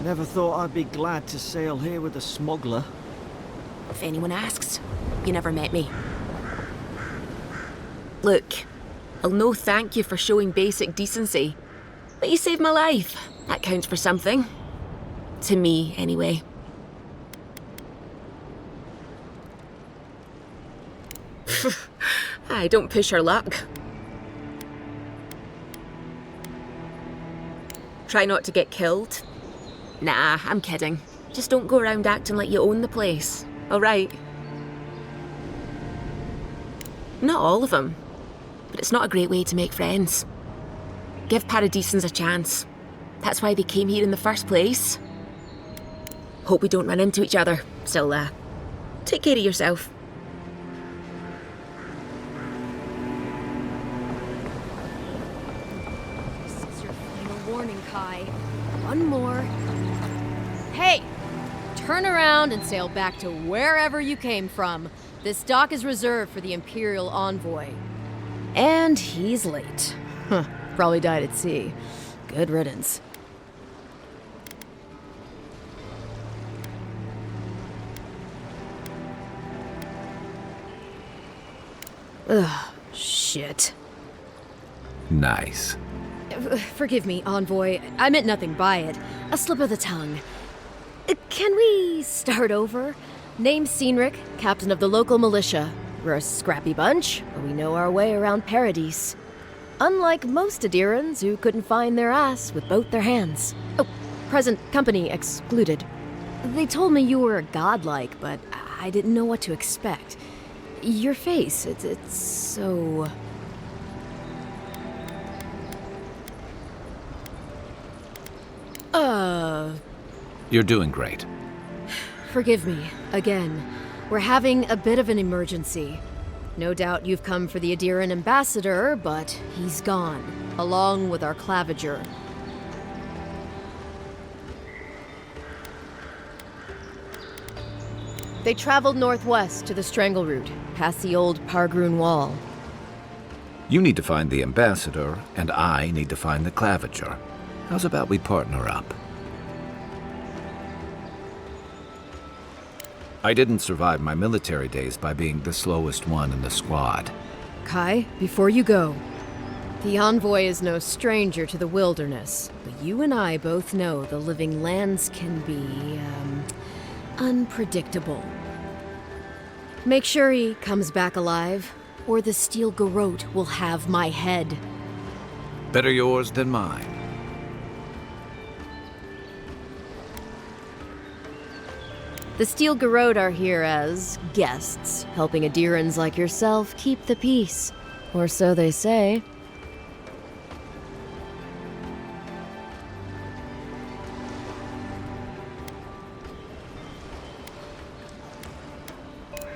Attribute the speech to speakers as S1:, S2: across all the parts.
S1: Never thought I'd be glad to sail here with a smuggler.
S2: If anyone asks, you never met me. Look, I'll no thank you for showing basic decency, but you saved my life. That counts for something. To me, anyway. I don't push her luck. Try not to get killed. Nah, I'm kidding. Just don't go around acting like you own the place, alright? Not all of them, but it's not a great way to make friends. Give Paradisans a chance. That's why they came here in the first place. Hope we don't run into each other. Still, take care of yourself.
S3: This is your final warning, Kai. One more. Hey! Turn around and sail back to wherever you came from. This dock is reserved for the Imperial Envoy. And he's late. Huh, probably died at sea. Good riddance. Ugh, shit.
S4: Nice.
S3: Forgive me, Envoy. I meant nothing by it. A slip of the tongue. Can we start over? Name's Cynric, captain of the local militia. We're a scrappy bunch, but we know our way around Paradise. Unlike most Adirans who couldn't find their ass with both their hands. Oh, present company excluded. They told me you were godlike, but I didn't know what to expect. Your face, it's so...
S4: You're doing great.
S3: Forgive me, again. We're having a bit of an emergency. No doubt you've come for the Adiran ambassador, but he's gone, along with our claviger. They traveled northwest to the Strangle Route, past the old Pargroon Wall.
S4: You need to find the ambassador, and I need to find the claviger. How's about we partner up? I didn't survive my military days by being the slowest one in the squad.
S3: Kai, before you go, the Envoy is no stranger to the wilderness, but you and I both know the living lands can be, unpredictable. Make sure he comes back alive, or the Steel Garrote will have my head.
S4: Better yours than mine.
S3: The Steel Garrote are here as guests, helping Adirans like yourself keep the peace. Or so they say.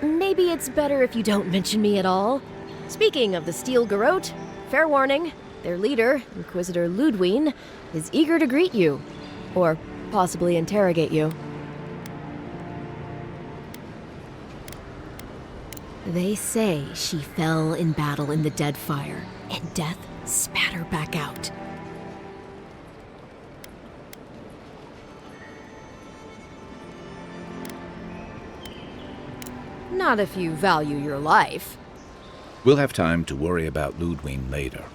S3: Maybe it's better if you don't mention me at all. Speaking of the Steel Garrote, fair warning, their leader, Inquisitor Ludwine, is eager to greet you. Or possibly interrogate you. They say she fell in battle in the Deadfire, and death spat her back out. Not if you value your life.
S4: We'll have time to worry about Ludwine later.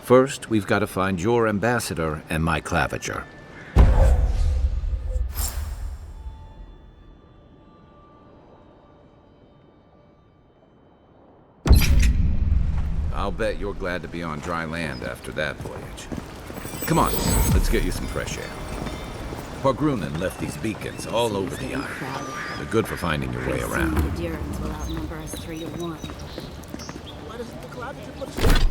S4: First, we've got to find your ambassador and my claviger. I'll bet you're glad to be on dry land after that voyage. Come on, let's get you some fresh air. Pargrunen left these beacons all over the island. They're good for finding your way around.
S5: The Durans will outnumber us 3 to 1.
S1: Why doesn't the claviger put us...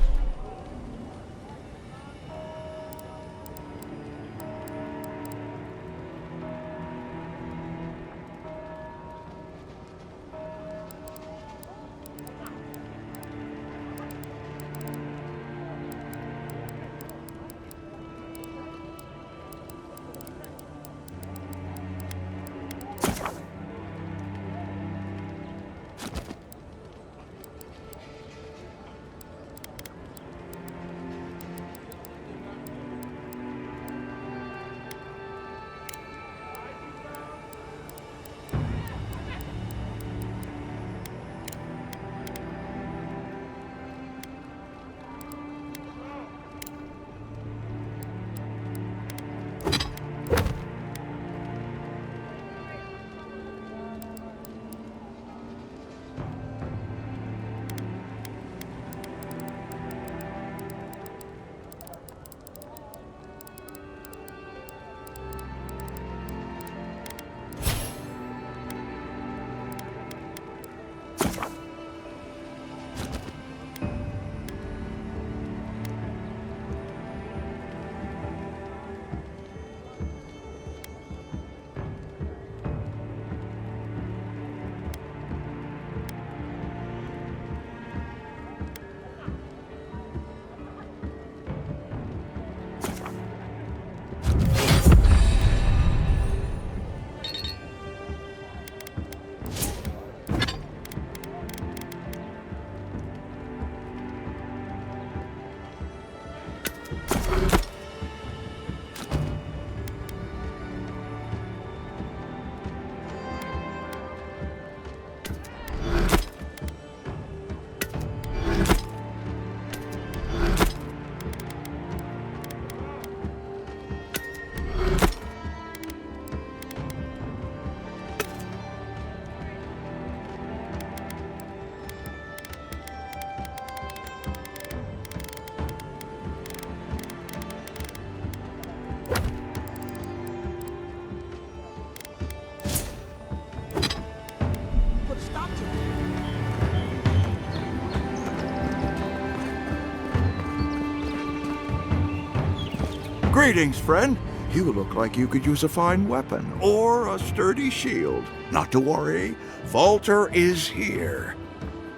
S6: Greetings, friend. You look like you could use a fine weapon or a sturdy shield. Not to worry, Walter is here.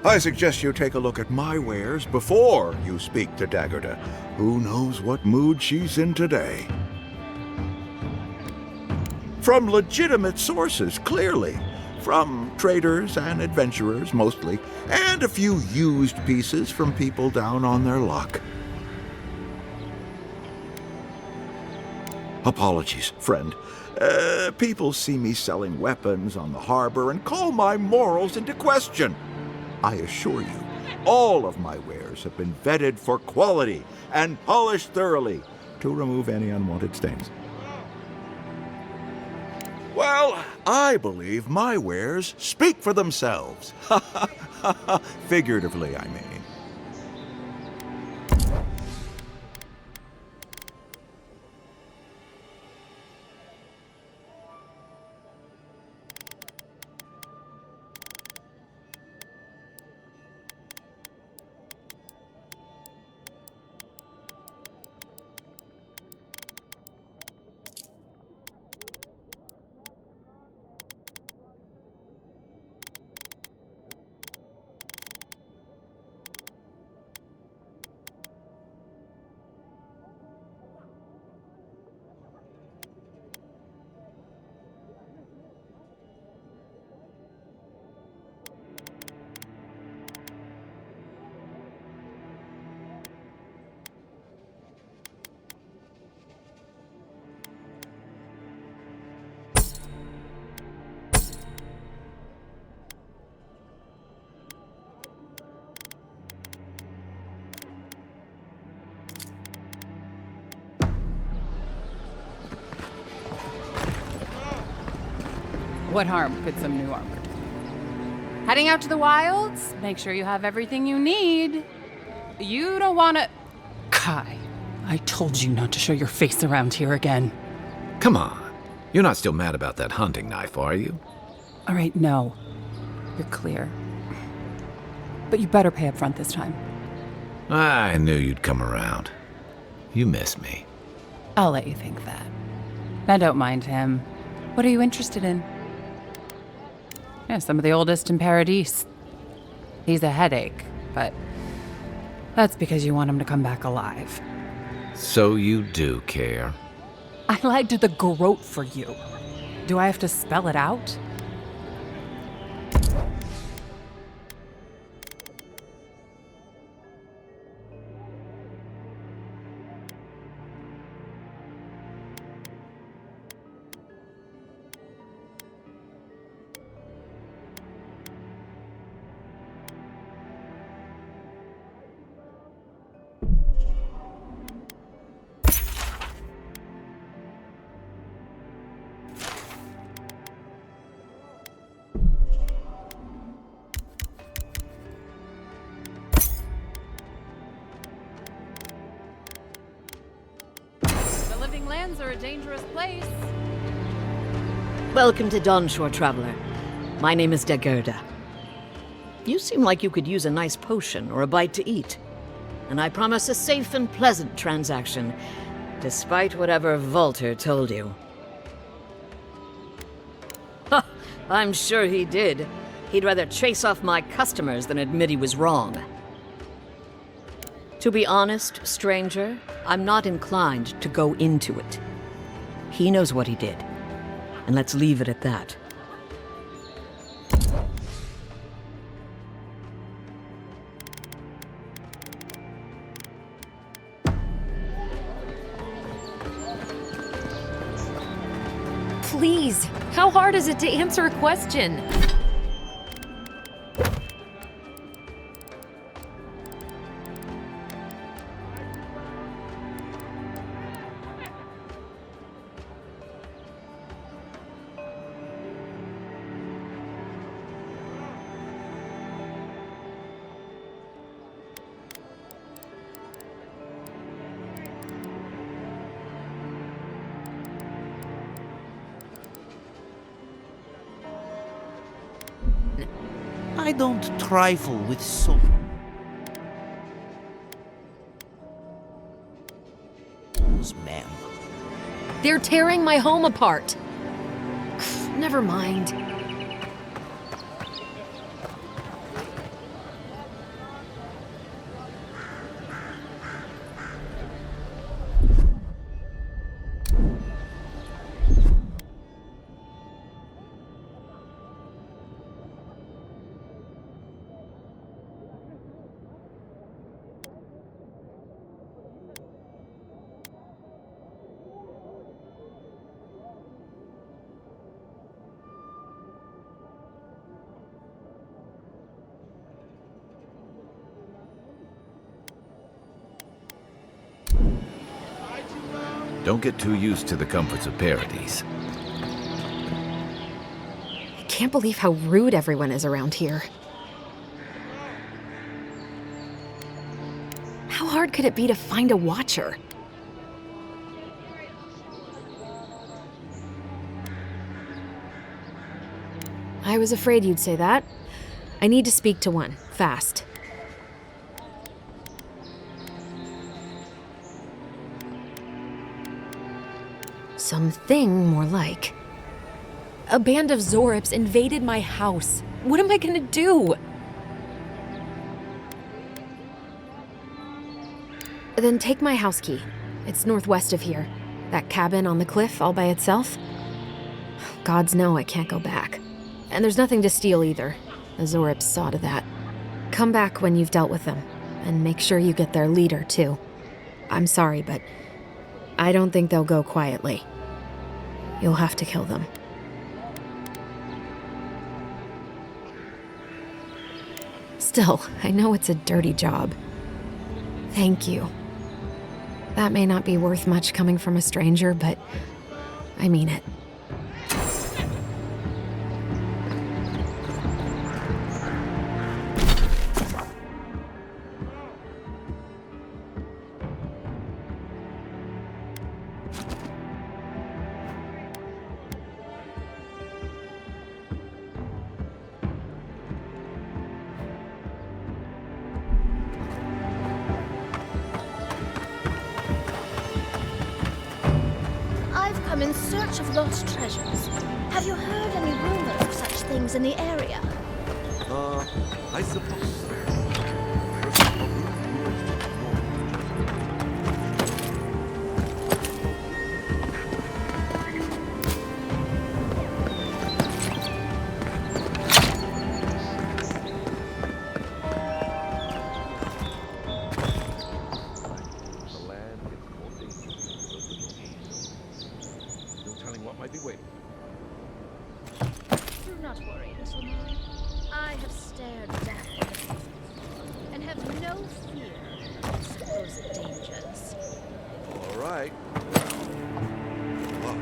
S6: I suggest you take a look at my wares before you speak to Daggerda. Who knows what mood she's in today? From legitimate sources, clearly. From traders and adventurers, mostly, and a few used pieces from people down on their luck. Apologies, friend. People see me selling weapons on the harbor and call my morals into question. I assure you, all of my wares have been vetted for quality and polished thoroughly to remove any unwanted stains. Well, I believe my wares speak for themselves. Figuratively, I mean.
S7: What harm could some new armor? Heading out to the wilds? Make sure you have everything you need. You don't want to...
S8: Kai, I told you not to show your face around here again.
S4: Come on. You're not still mad about that hunting knife, are you?
S8: All right, no. You're clear. But you better pay up front this time.
S4: I knew you'd come around. You miss me.
S8: I'll let you think that. I don't mind him. What are you interested in? Yeah, some of the oldest in Paradise. He's a headache, but that's because you want him to come back alive.
S4: So you do care.
S8: I lied to the garrote for you. Do I have to spell it out?
S7: Lands are a dangerous place.
S9: Welcome to Dawnshore, Traveler. My name is Daggerda. You seem like you could use a nice potion or a bite to eat. And I promise a safe and pleasant transaction, despite whatever Walter told you. Ha! I'm sure he did. He'd rather chase off my customers than admit he was wrong. To be honest, stranger, I'm not inclined to go into it. He knows what he did, and let's leave it at that.
S3: Please, how hard is it to answer a question?
S10: I don't trifle with souls, ma'am.
S3: They're tearing my home apart. Never mind.
S4: Don't get too used to the comforts of paradise.
S3: I can't believe how rude everyone is around here. How hard could it be to find a watcher? I was afraid you'd say that. I need to speak to one, fast. Something more like. A band of Zorips invaded my house. What am I gonna do? Then take my house key. It's northwest of here. That cabin on the cliff all by itself. Gods know I can't go back. And there's nothing to steal either. The Zorips saw to that. Come back when you've dealt with them. And make sure you get their leader, too. I'm sorry, but I don't think they'll go quietly. You'll have to kill them. Still, I know it's a dirty job. Thank you. That may not be worth much coming from a stranger, but I mean it.
S11: I'm in search of lost treasures. Have you heard any rumors of such things in the area?
S6: I suppose.
S11: Do not worry, little man. I have stared death in the face and have no fear of supposed dangers.
S6: All right. Look.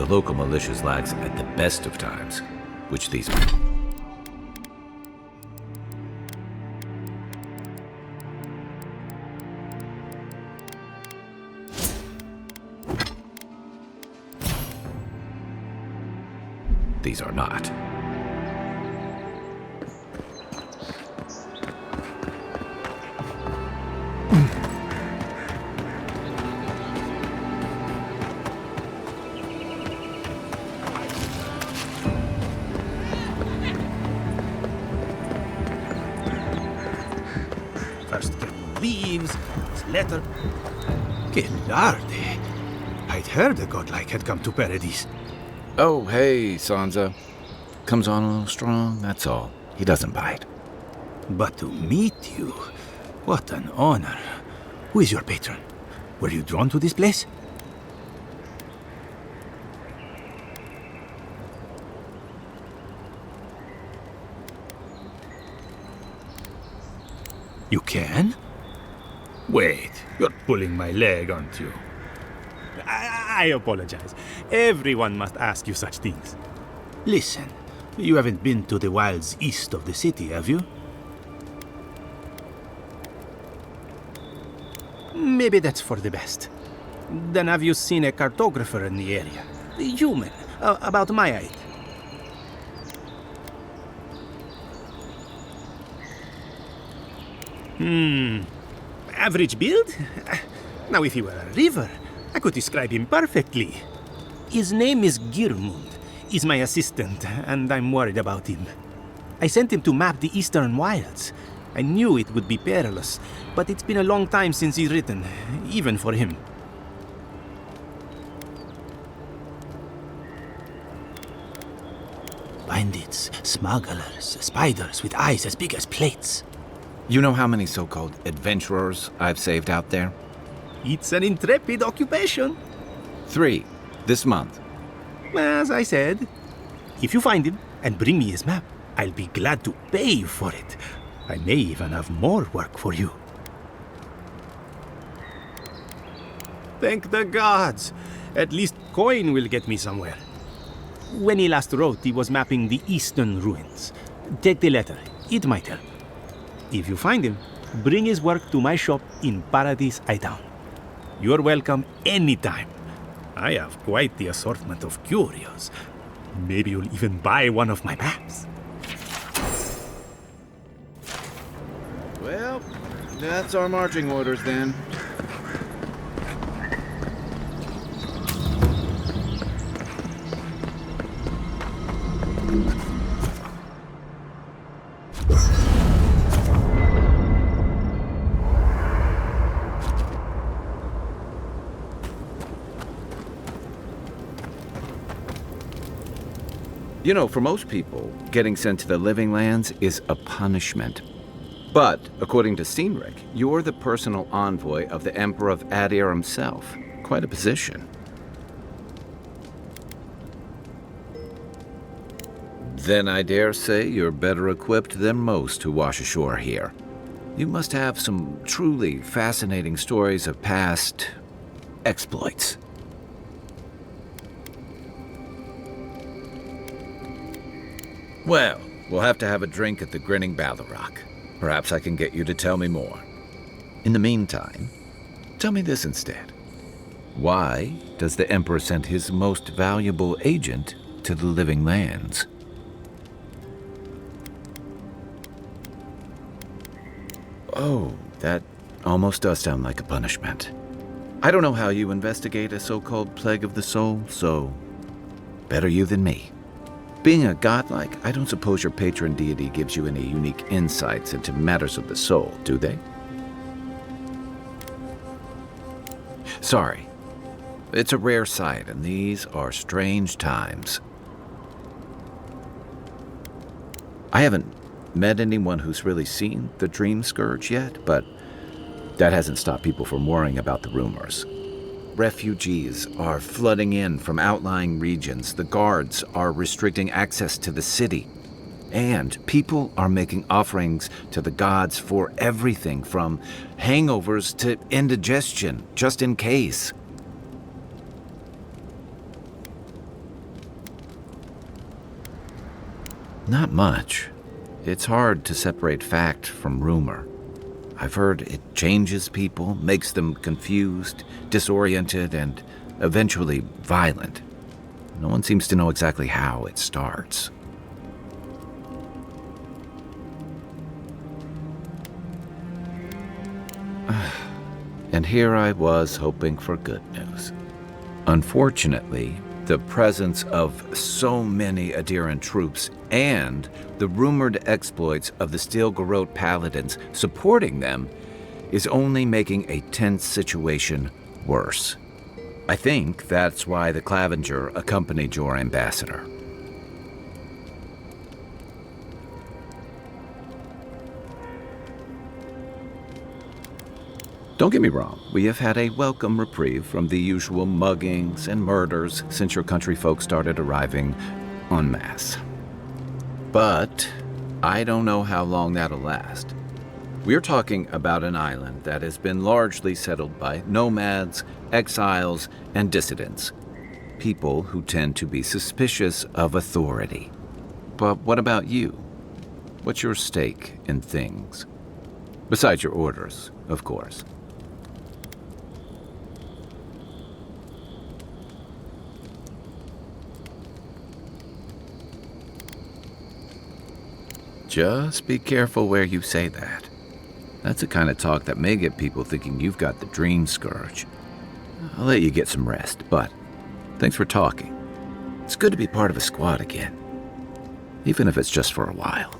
S4: The local militia's lags at the best of times, which these... These are not.
S12: First Captain leaves, his letter... Che larde! I'd heard a godlike had come to Paradise.
S4: Oh, hey, Sansa. Comes on a little strong, that's all. He doesn't bite.
S12: But to meet you, what an honor. Who is your patron? Were you drawn to this place? You can? Wait, you're pulling my leg, aren't you? I apologize. Everyone must ask you such things. Listen, you haven't been to the wilds east of the city, have you? Maybe that's for the best. Then have you seen a cartographer in the area? A human, about my height. Average build? Now if he were a river, I could describe him perfectly. His name is Girmund. He's my assistant, and I'm worried about him. I sent him to map the eastern wilds. I knew it would be perilous, but it's been a long time since he's written, even for him. Bandits, smugglers, spiders with eyes as big as plates.
S4: You know how many so-called adventurers I've saved out there?
S12: It's an intrepid occupation.
S4: 3, this month.
S12: As I said, if you find him and bring me his map, I'll be glad to pay you for it. I may even have more work for you. Thank the gods! At least Coin will get me somewhere. When he last wrote, he was mapping the eastern ruins. Take the letter. It might help. If you find him, bring his work to my shop in Paradise Town. You're welcome anytime. I have quite the assortment of curios. Maybe you'll even buy one of my maps.
S4: Well, that's our marching orders then. You know, for most people, getting sent to the Living Lands is a punishment. But, according to Cynric, you're the personal envoy of the Emperor of Adir himself. Quite a position. Then I dare say you're better equipped than most who wash ashore here. You must have some truly fascinating stories of past exploits. Well, we'll have to have a drink at the Grinning Ballarrock. Perhaps I can get you to tell me more. In the meantime, tell me this instead. Why does the Emperor send his most valuable agent to the Living Lands? Oh, that almost does sound like a punishment. I don't know how you investigate a so-called plague of the soul, so better you than me. Being a godlike, I don't suppose your patron deity gives you any unique insights into matters of the soul, do they? Sorry. It's a rare sight, and these are strange times. I haven't met anyone who's really seen the Dream Scourge yet, but that hasn't stopped people from worrying about the rumors. Refugees are flooding in from outlying regions. The guards are restricting access to the city. And people are making offerings to the gods for everything from hangovers to indigestion, just in case. Not much. It's hard to separate fact from rumor. I've heard it changes people, makes them confused, disoriented, and eventually violent. No one seems to know exactly how it starts. And here I was hoping for good news. Unfortunately, the presence of so many adherent troops and the rumored exploits of the Stilgarrote paladins supporting them is only making a tense situation worse. I think that's why the Clavenger accompanied your ambassador. Don't get me wrong, we have had a welcome reprieve from the usual muggings and murders since your country folk started arriving en masse. But I don't know how long that'll last. We're talking about an island that has been largely settled by nomads, exiles, and dissidents. People who tend to be suspicious of authority. But what about you? What's your stake in things? Besides your orders, of course. Just be careful where you say that. That's the kind of talk that may get people thinking you've got the dream scourge. I'll let you get some rest, but thanks for talking. It's good to be part of a squad again, even if it's just for a while.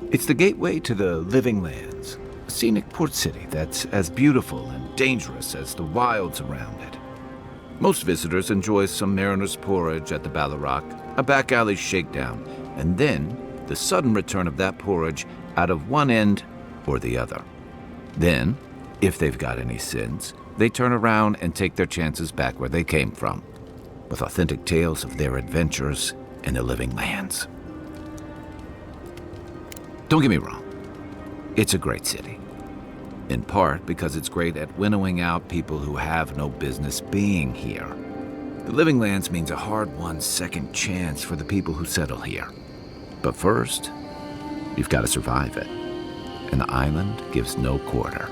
S4: It's the gateway to the Living Lands, a scenic port city that's as beautiful and dangerous as the wilds around it. Most visitors enjoy some mariner's porridge at the Ballarrock, a back alley shakedown, and then the sudden return of that porridge out of one end or the other. Then, if they've got any sins, they turn around and take their chances back where they came from, with authentic tales of their adventures in the Living Lands. Don't get me wrong, it's a great city. In part because it's great at winnowing out people who have no business being here. The Living Lands means a hard-won second chance for the people who settle here. But first, you've got to survive it. And the island gives no quarter.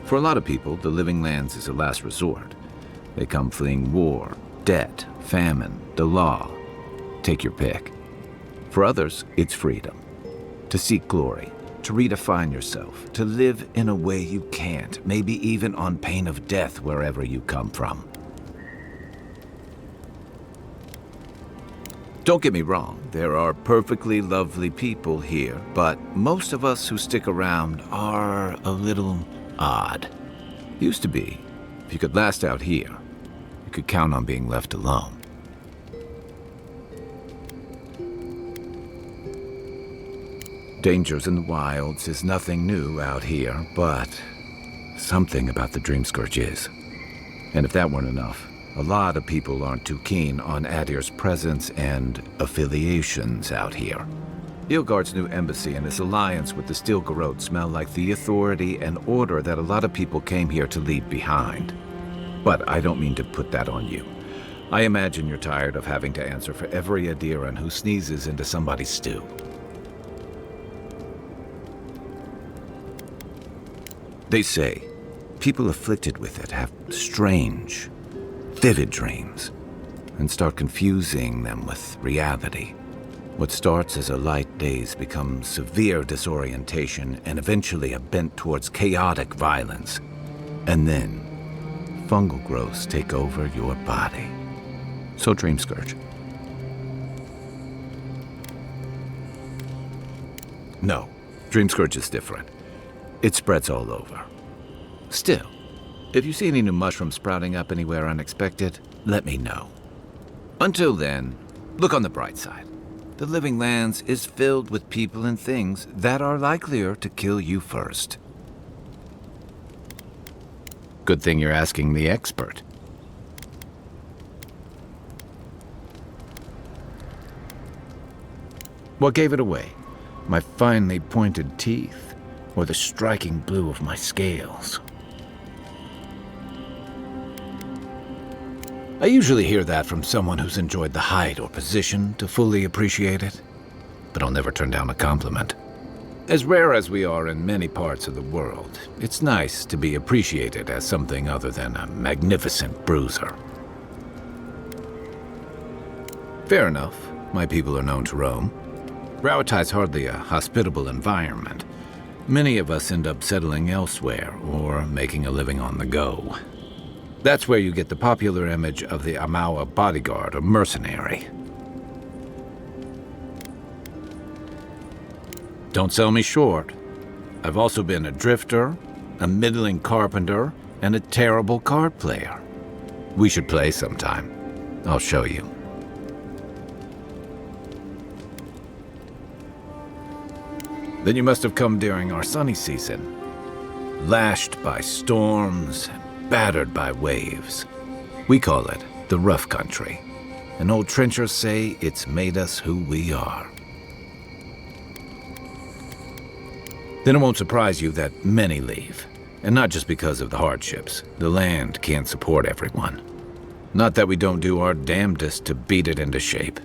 S4: For a lot of people, the Living Lands is a last resort. They come fleeing war, debt, famine, the law. Take your pick. For others, it's freedom. To seek glory, to redefine yourself, to live in a way you can't, maybe even on pain of death wherever you come from. Don't get me wrong, there are perfectly lovely people here, but most of us who stick around are a little odd. Used to be. If you could last out here, you could count on being left alone. Dangers in the wilds is nothing new out here, but something about the Dream Scourge is. And if that weren't enough, a lot of people aren't too keen on Adir's presence and affiliations out here. Ilgard's new embassy and his alliance with the Stilgarrote smell like the authority and order that a lot of people came here to leave behind. But I don't mean to put that on you. I imagine you're tired of having to answer for every Adiran who sneezes into somebody's stew. They say people afflicted with it have strange, vivid dreams and start confusing them with reality. What starts as a light daze becomes severe disorientation and eventually a bent towards chaotic violence. And then fungal growths take over your body. So Dream Scourge. No, Dream Scourge is different. It spreads all over. Still, if you see any new mushrooms sprouting up anywhere unexpected, let me know. Until then, look on the bright side. The Living Lands is filled with people and things that are likelier to kill you first. Good thing you're asking the expert. What gave it away? My finely pointed teeth? Or the striking blue of my scales? I usually hear that from someone who's enjoyed the height or position to fully appreciate it, but I'll never turn down a compliment. As rare as we are in many parts of the world, it's nice to be appreciated as something other than a magnificent bruiser. Fair enough. My people are known to roam. Rauatai's hardly a hospitable environment. Many of us end up settling elsewhere or making a living on the go. That's where you get the popular image of the Amawa bodyguard or mercenary. Don't sell me short. I've also been a drifter, a middling carpenter, and a terrible card player. We should play sometime. I'll show you. Then you must have come during our sunny season, lashed by storms, battered by waves. We call it the rough country, and old trenchers say it's made us who we are. Then it won't surprise you that many leave, and not just because of the hardships. The land can't support everyone. Not that we don't do our damnedest to beat it into shape.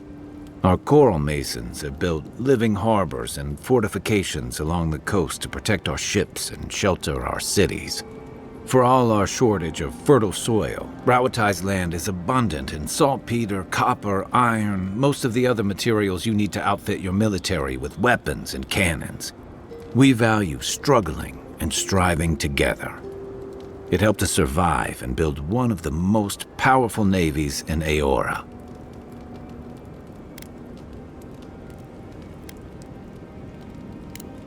S4: Our coral masons have built living harbors and fortifications along the coast to protect our ships and shelter our cities. For all our shortage of fertile soil, Rauatai's land is abundant in saltpeter, copper, iron, most of the other materials you need to outfit your military with weapons and cannons. We value struggling and striving together. It helped us survive and build one of the most powerful navies in Aora.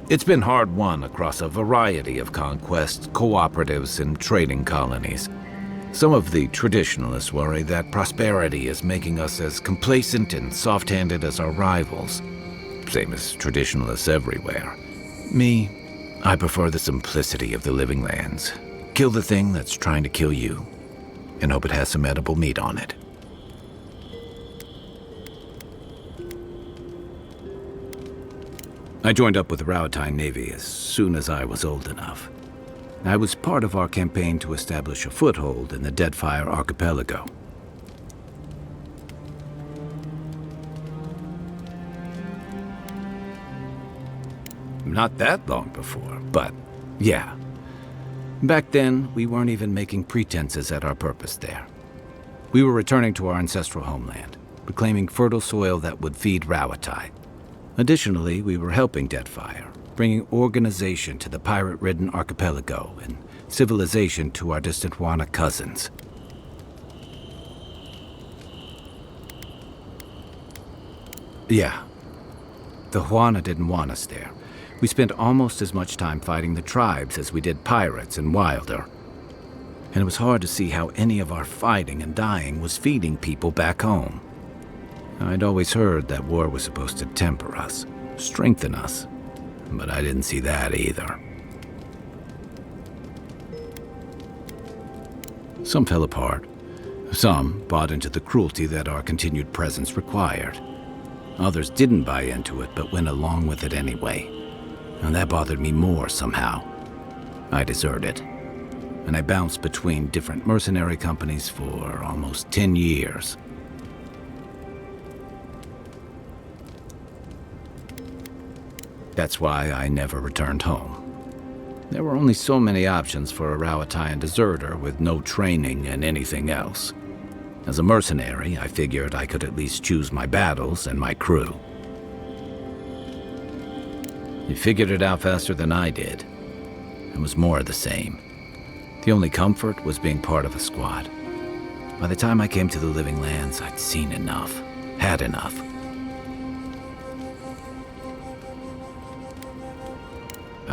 S4: It's been hard-won across a variety of conquests, cooperatives, and trading colonies. Some of the traditionalists worry that prosperity is making us as complacent and soft-handed as our rivals. Same as traditionalists everywhere. Me, I prefer the simplicity of the living lands. Kill the thing that's trying to kill you, and hope it has some edible meat on it. I joined up with the Rauatai Navy as soon as I was old enough. I was part of our campaign to establish a foothold in the Deadfire Archipelago. Not that long before, but yeah. Back then, we weren't even making pretenses at our purpose there. We were returning to our ancestral homeland, reclaiming fertile soil that would feed Rauatai. Additionally, we were helping Deadfire, bringing organization to the pirate-ridden archipelago and civilization to our distant Wana cousins. Yeah, the Wana didn't want us there. We spent almost as much time fighting the tribes as we did pirates and Wilder. And it was hard to see how any of our fighting and dying was feeding people back home. I'd always heard that war was supposed to temper us, strengthen us, but I didn't see that either. Some fell apart. Some bought into the cruelty that our continued presence required. Others didn't buy into it, but went along with it anyway. And that bothered me more somehow. I deserted, and I bounced between different mercenary companies for almost 10 years. That's why I never returned home. There were only so many options for a Rauataian deserter with no training in anything else. As a mercenary, I figured I could at least choose my battles and my crew. You figured it out faster than I did. It was more of the same. The only comfort was being part of a squad. By the time I came to the Living Lands, I'd seen enough, had enough.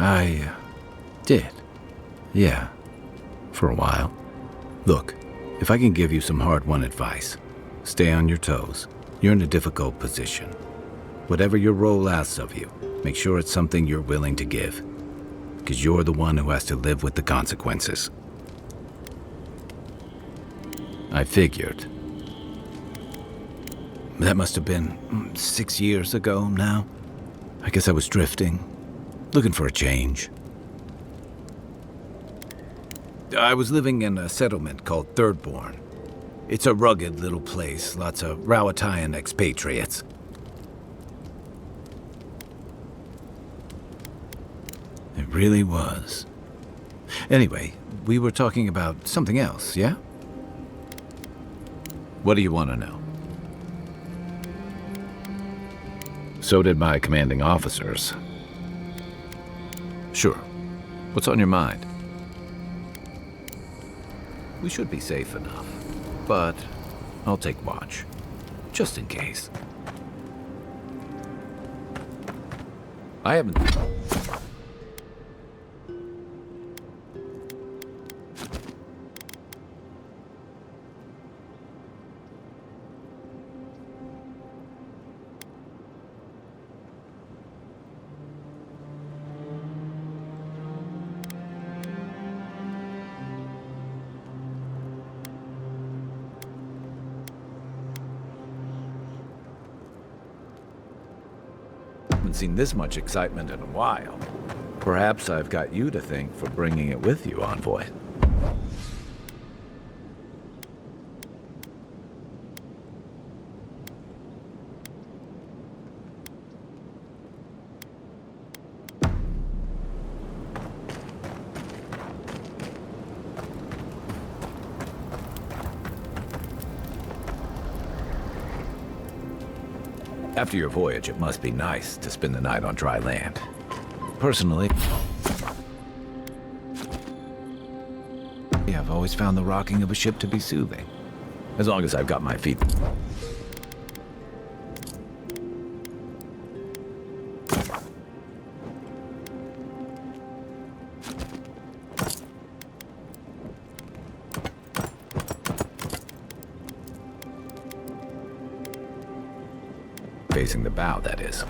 S4: I did. Yeah, for a while. Look, if I can give you some hard-won advice, stay on your toes. You're in a difficult position. Whatever your role asks of you, make sure it's something you're willing to give, because you're the one who has to live with the consequences. I figured. That must have been 6 years ago now. I guess I was drifting, looking for a change. I was living in a settlement called Thirdborn. It's a rugged little place, lots of Rawatayan expatriates. It really was. Anyway, we were talking about something else, yeah? What do you want to know? So did my commanding officers. Sure. What's on your mind? We should be safe enough, but I'll take watch, just in case. I haven't... seen this much excitement in a while. Perhaps I've got you to thank for bringing it with you, Envoy. After your voyage, it must be nice to spend the night on dry land. Personally, I've always found the rocking of a ship to be soothing, as long as I've got my feet. Facing the bow, that is.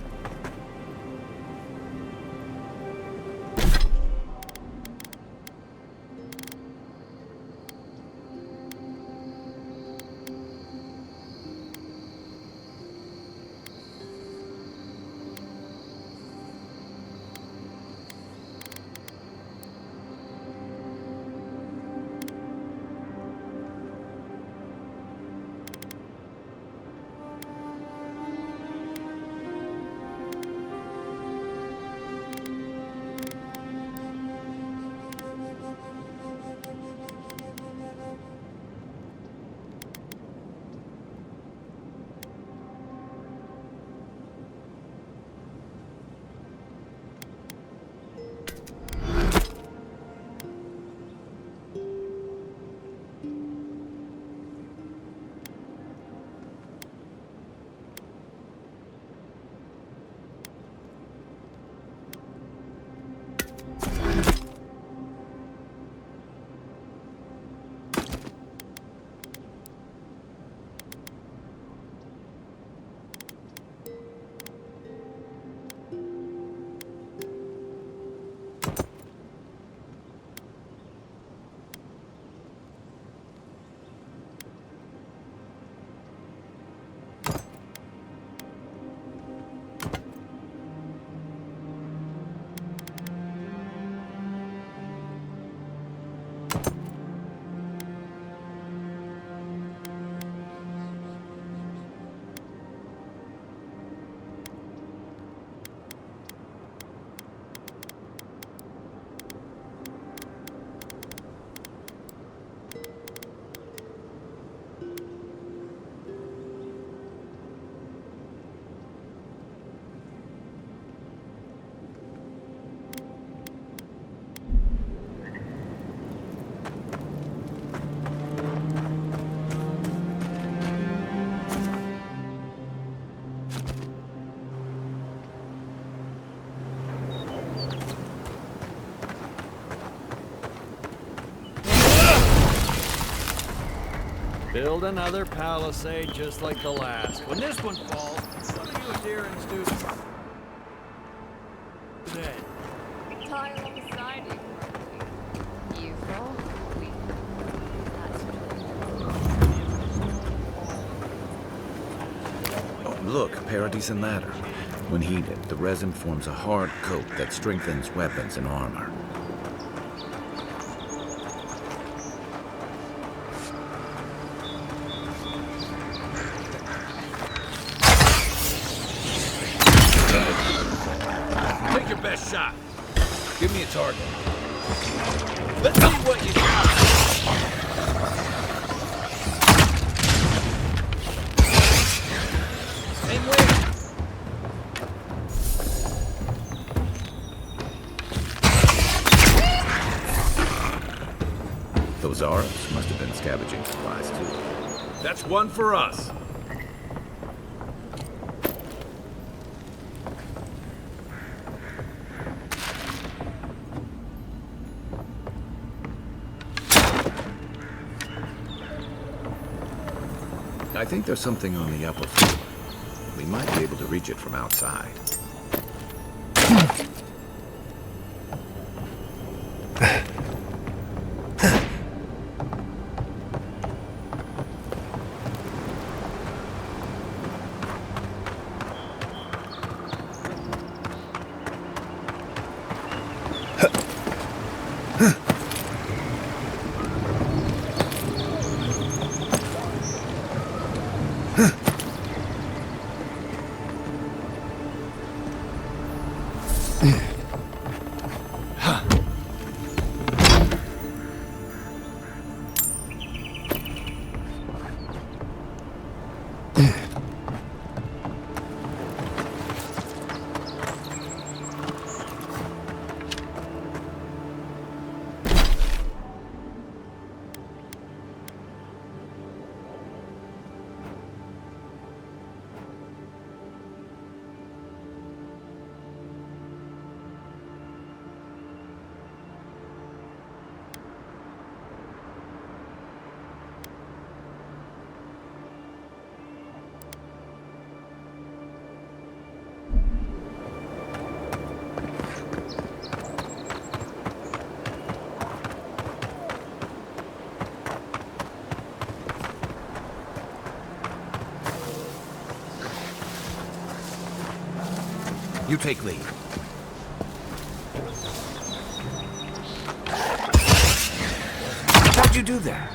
S13: Build another palisade just like the last. When this one falls, what do you adherents do today?
S11: Tie alongside you. You roll.
S4: Oh, look, Paradise and Ladder. When heated, the resin forms a hard coat that strengthens weapons and armor.
S13: shot. Give me a target. Let's see what you got. Same way.
S4: Those Arabs must have been scavenging supplies too.
S13: That's one for us.
S4: I think there's something on the upper floor. We might be able to reach it from outside.
S10: You take lead. How'd you do that?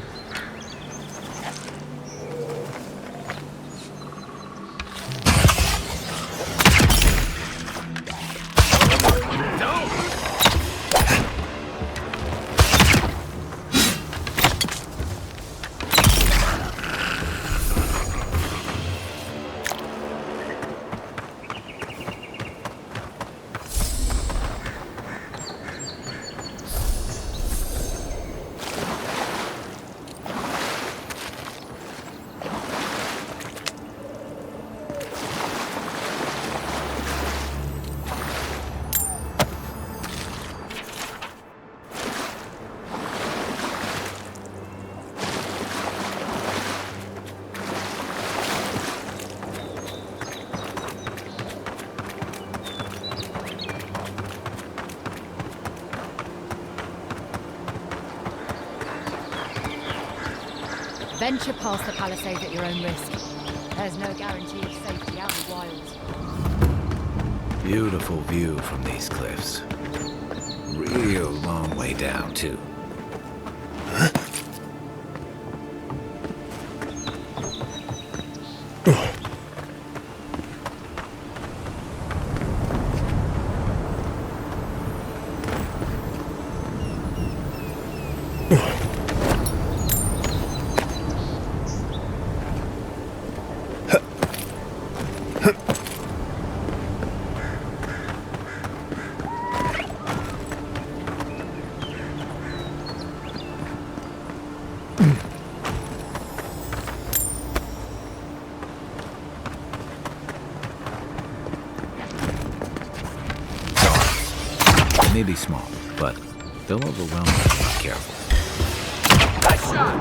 S11: Venture past the palisade at your own risk. There's no guarantee of safety out in the wild.
S4: Beautiful view from these cliffs. Real long way down, too. They may be small, but they'll overwhelm you if you're not careful.
S13: Nice shot!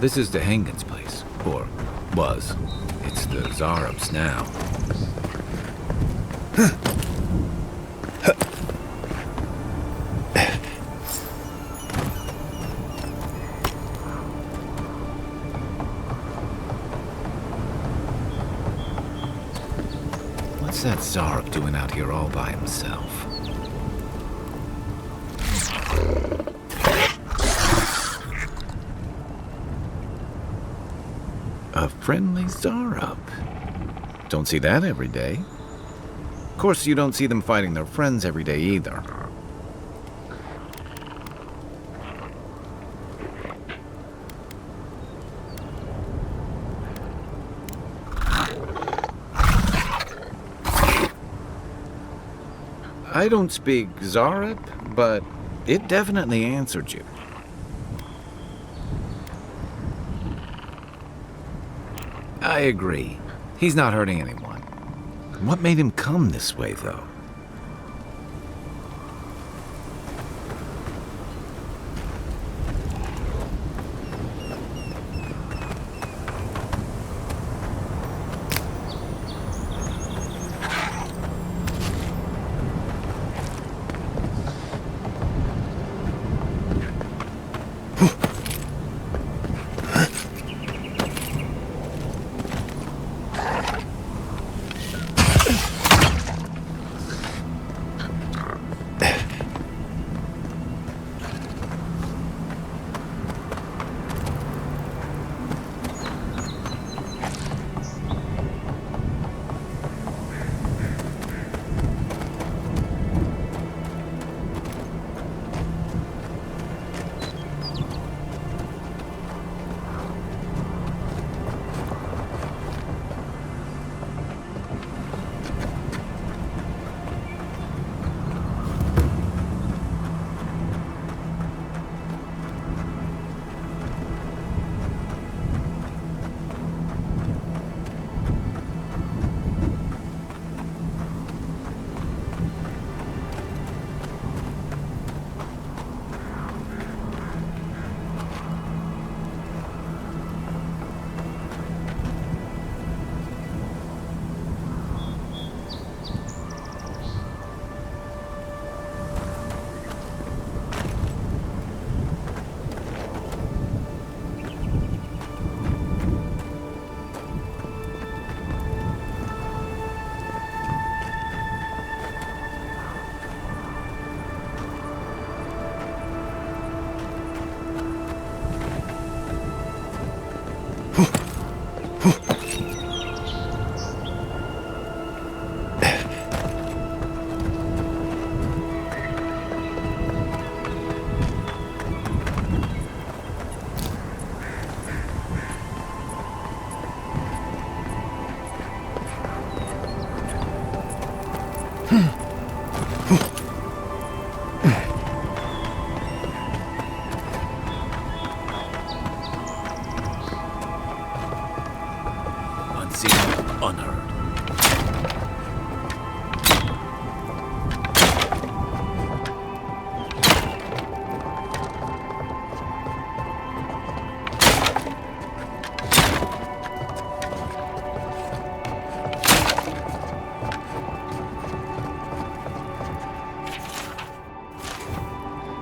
S4: This is the Hangen's place. Or was. It's the Zarub's now. What's that Zarub doing out here all by himself? A friendly Zarub. Don't see that every day. Of course, you don't see them fighting their friends every day either. I don't speak Zarub, but it definitely answered you. I agree. He's not hurting anyone. What made him come this way, though?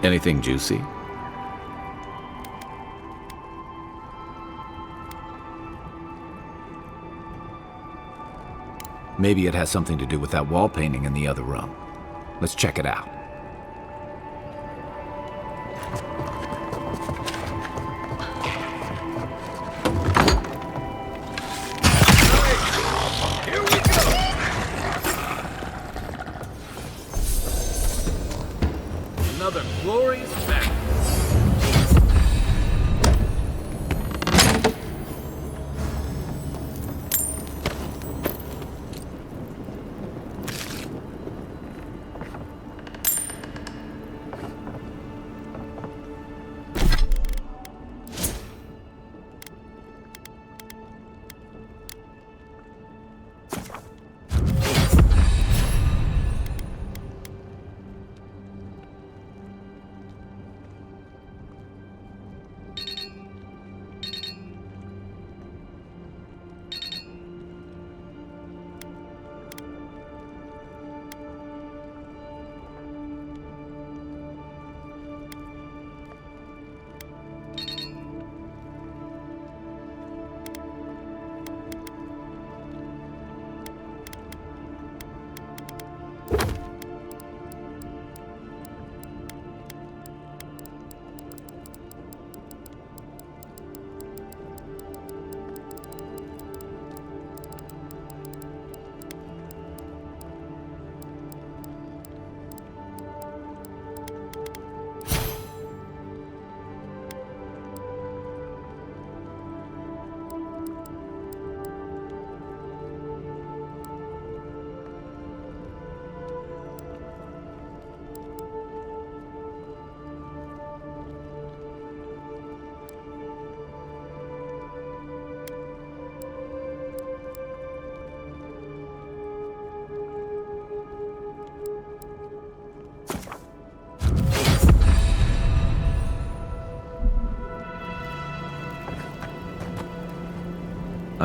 S4: Anything juicy? Maybe it has something to do with that wall painting in the other room. Let's check it out.
S13: Here we go! Another glorious battle.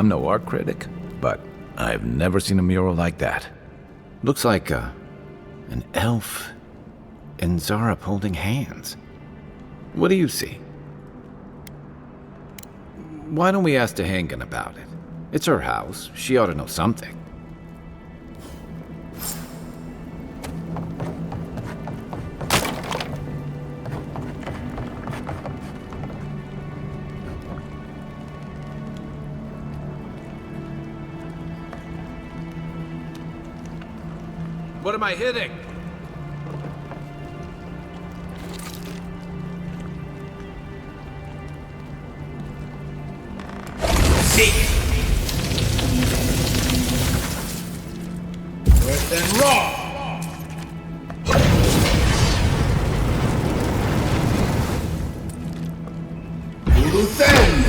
S4: I'm no art critic, but I've never seen a mural like that. Looks like an elf and Zara holding hands. What do you see? Why don't we ask Tehangan about it? It's her house. She ought to know something. What am I hitting?
S14: Worse than raw. Luthen.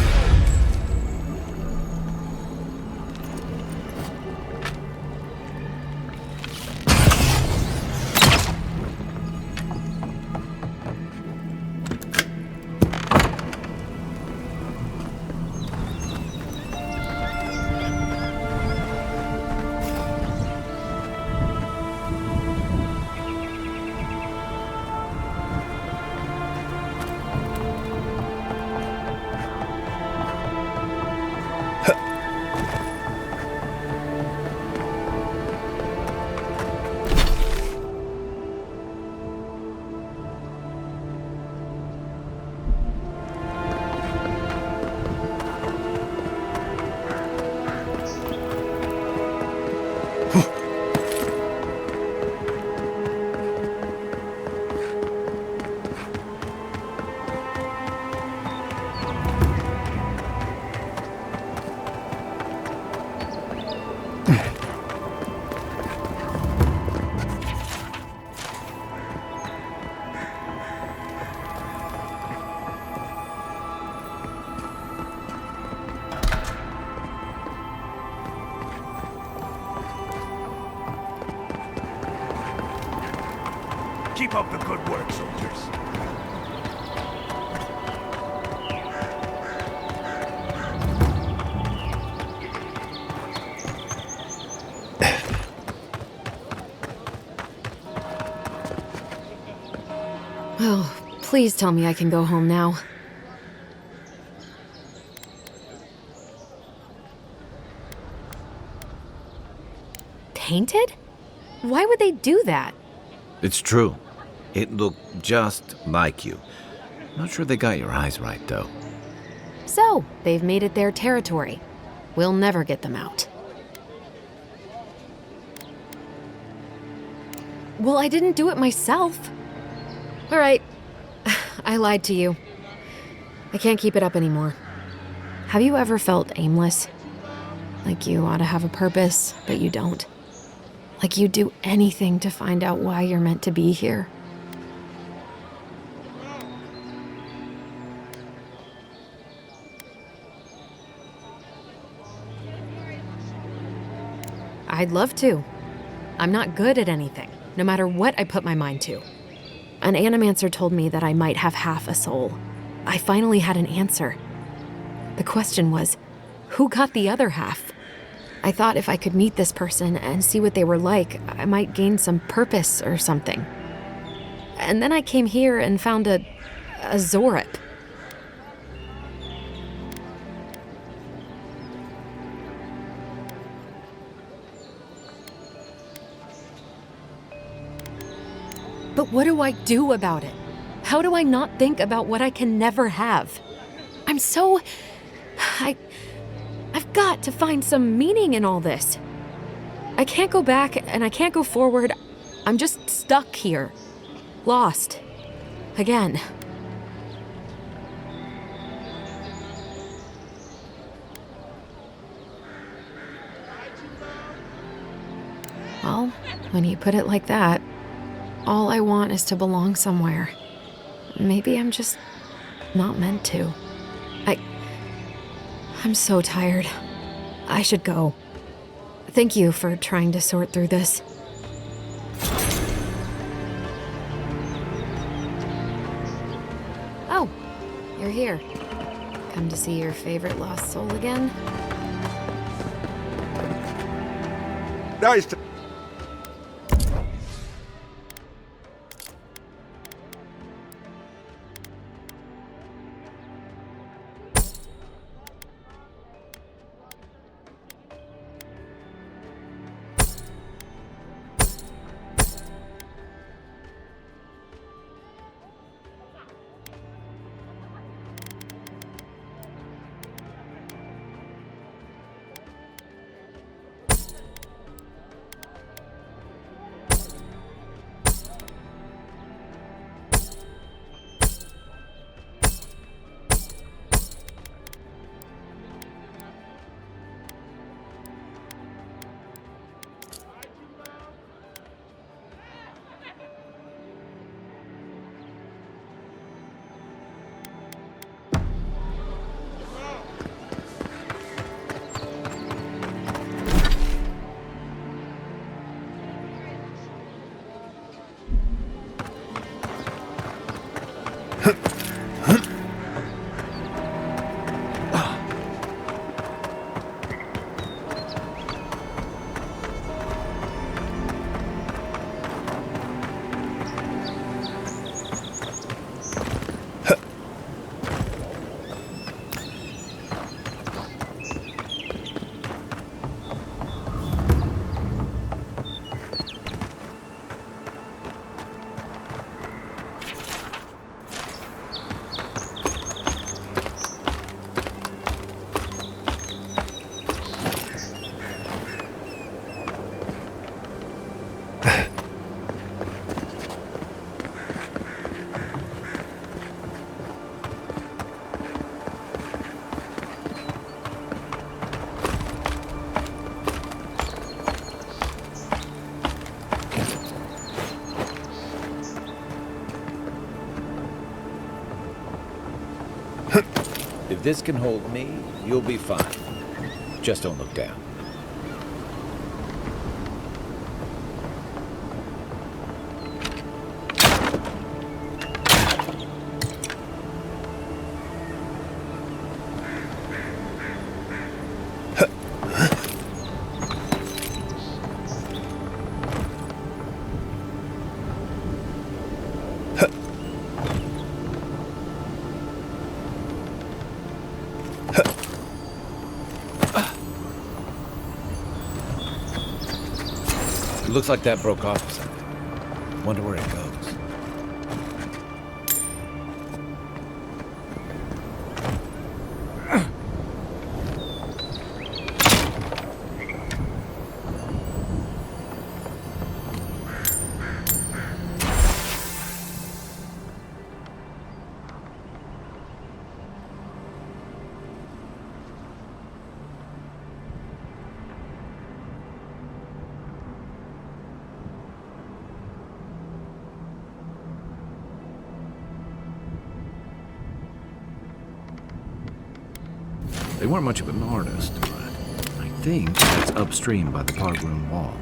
S15: Keep up the good work, soldiers.
S3: Oh, please tell me I can go home now. Painted? Why would they do that?
S4: It's true. It looked just like you. Not sure they got your eyes right, though.
S3: So, they've made it their territory. We'll never get them out. Well, I didn't do it myself. All right. I lied to you. I can't keep it up anymore. Have you ever felt aimless? Like you ought to have a purpose, but you don't? Like you'd do anything to find out why you're meant to be here? I'd love to. I'm not good at anything, no matter what I put my mind to. An animancer told me that I might have half a soul. I finally had an answer. The question was, who got the other half? I thought if I could meet this person and see what they were like, I might gain some purpose or something. And then I came here and found a Zorip. But what do I do about it? How do I not think about what I can never have? I'm so... I've got to find some meaning in all this. I can't go back and I can't go forward. I'm just stuck here. Lost. Again. Well, when you put it like that, all I want is to belong somewhere. Maybe I'm just not meant to. I'm so tired. I should go. Thank you for trying to sort through this. Oh, you're here. Come to see your favorite lost soul again?
S6: Nice to...
S4: If this can hold me, you'll be fine. Just don't look down. Looks like that broke off or something. Wonder where it goes. They weren't much of an artist, but I think that's upstream by the parkroom wall.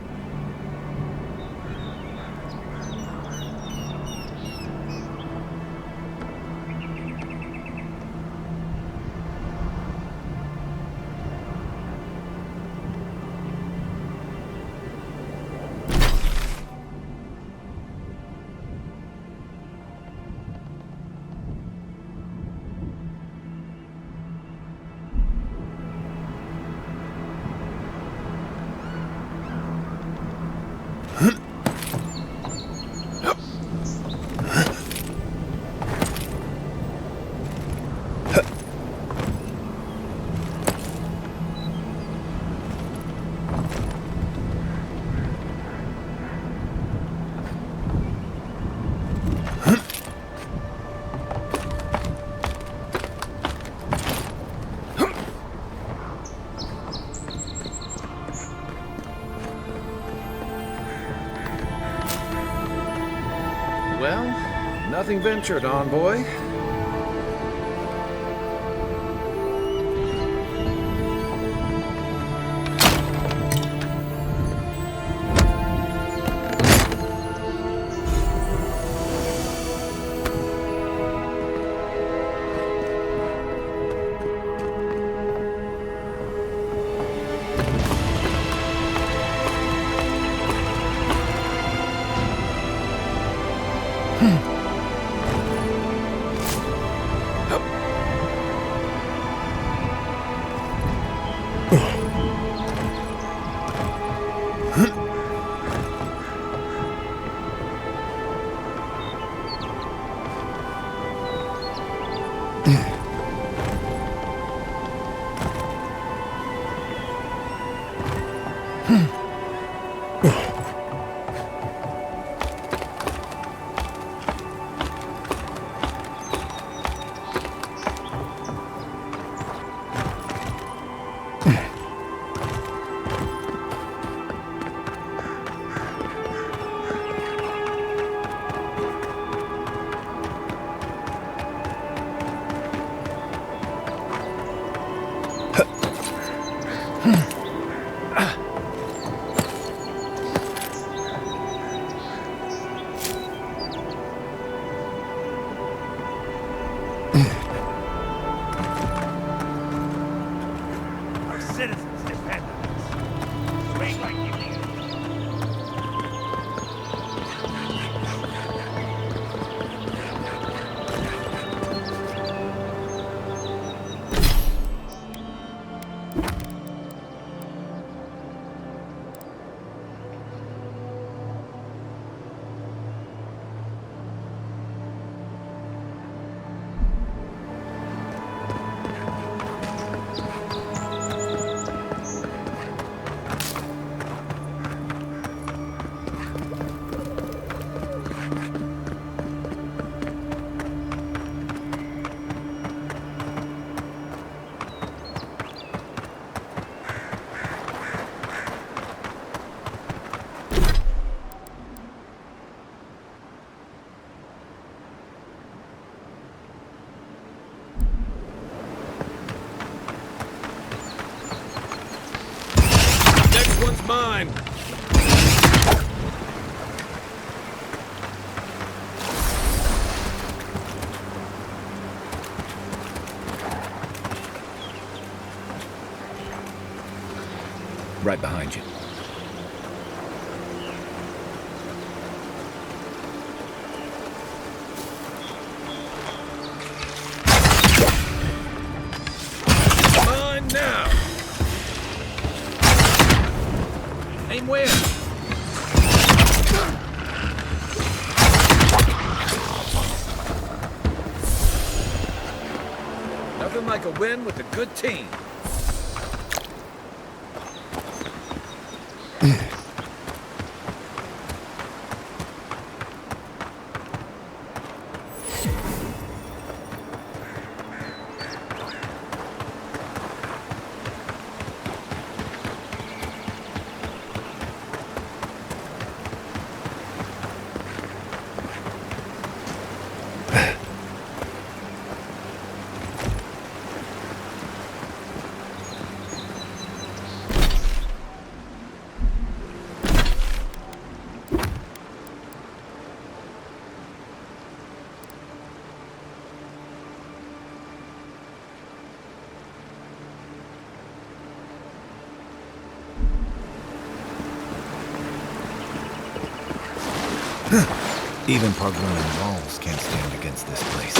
S4: Well, nothing ventured, envoy.
S12: mine.
S4: Right behind you.
S12: Mine now. Aim where?
S4: Nothing like a win with a good team. Even park-running walls can't stand against this place.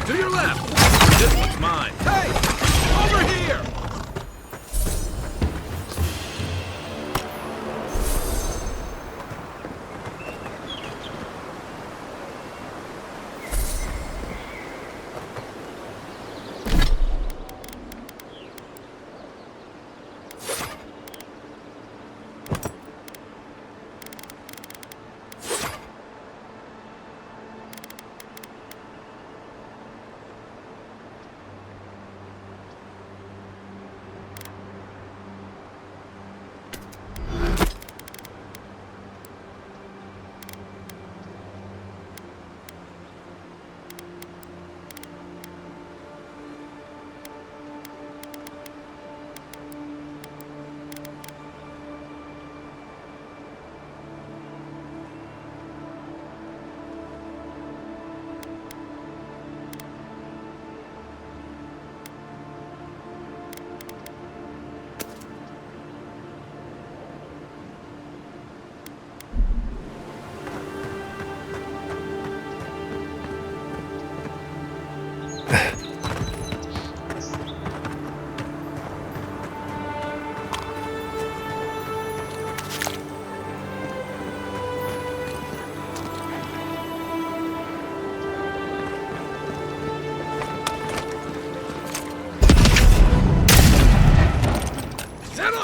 S12: To your left. This one's mine. Hey! Over here!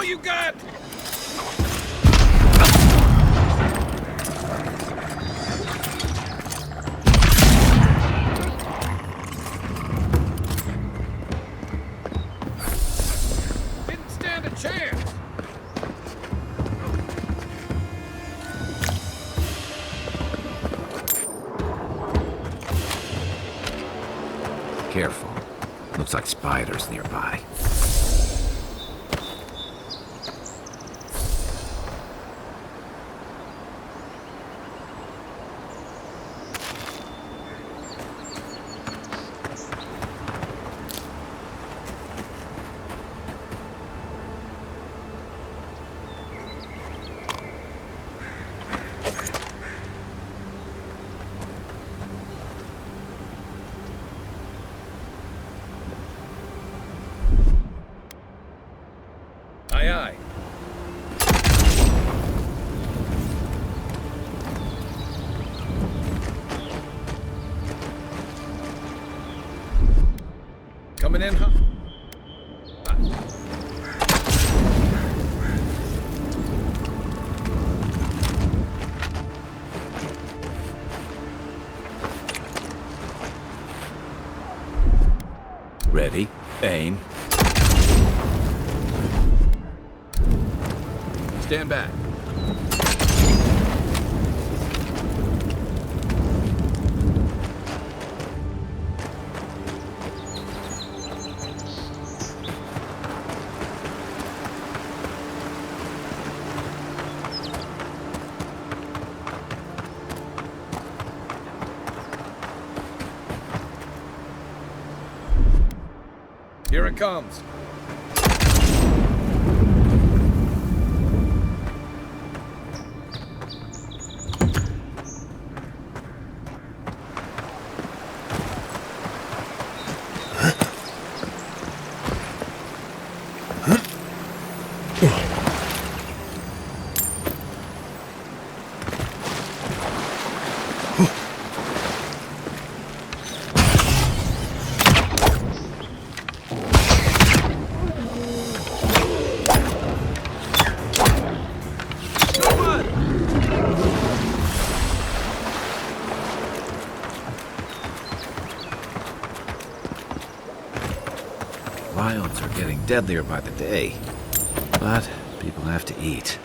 S12: You got? Didn't stand a chance.
S4: Careful. Looks like spiders nearby. Coming in hot. Ready, aim. Stand back. Here it comes. Wilds are getting deadlier by the day, but people have to eat.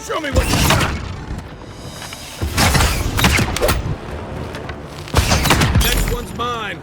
S4: Show me what you got! Next one's mine!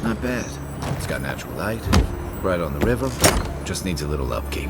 S4: Not bad. It's got natural light, right on the river, just needs a little upkeep.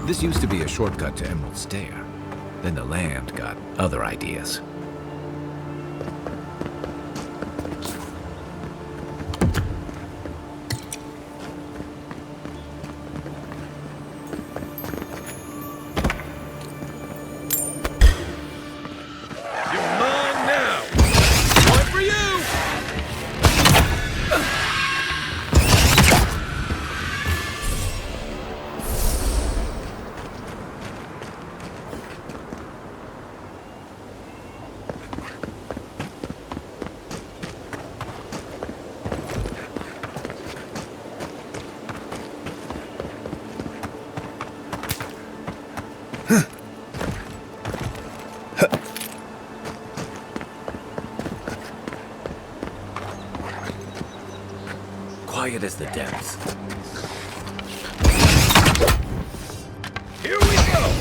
S4: This used to be a shortcut to Emerald Stair. Then the land got other ideas. quiet as the depths.
S15: Here we go!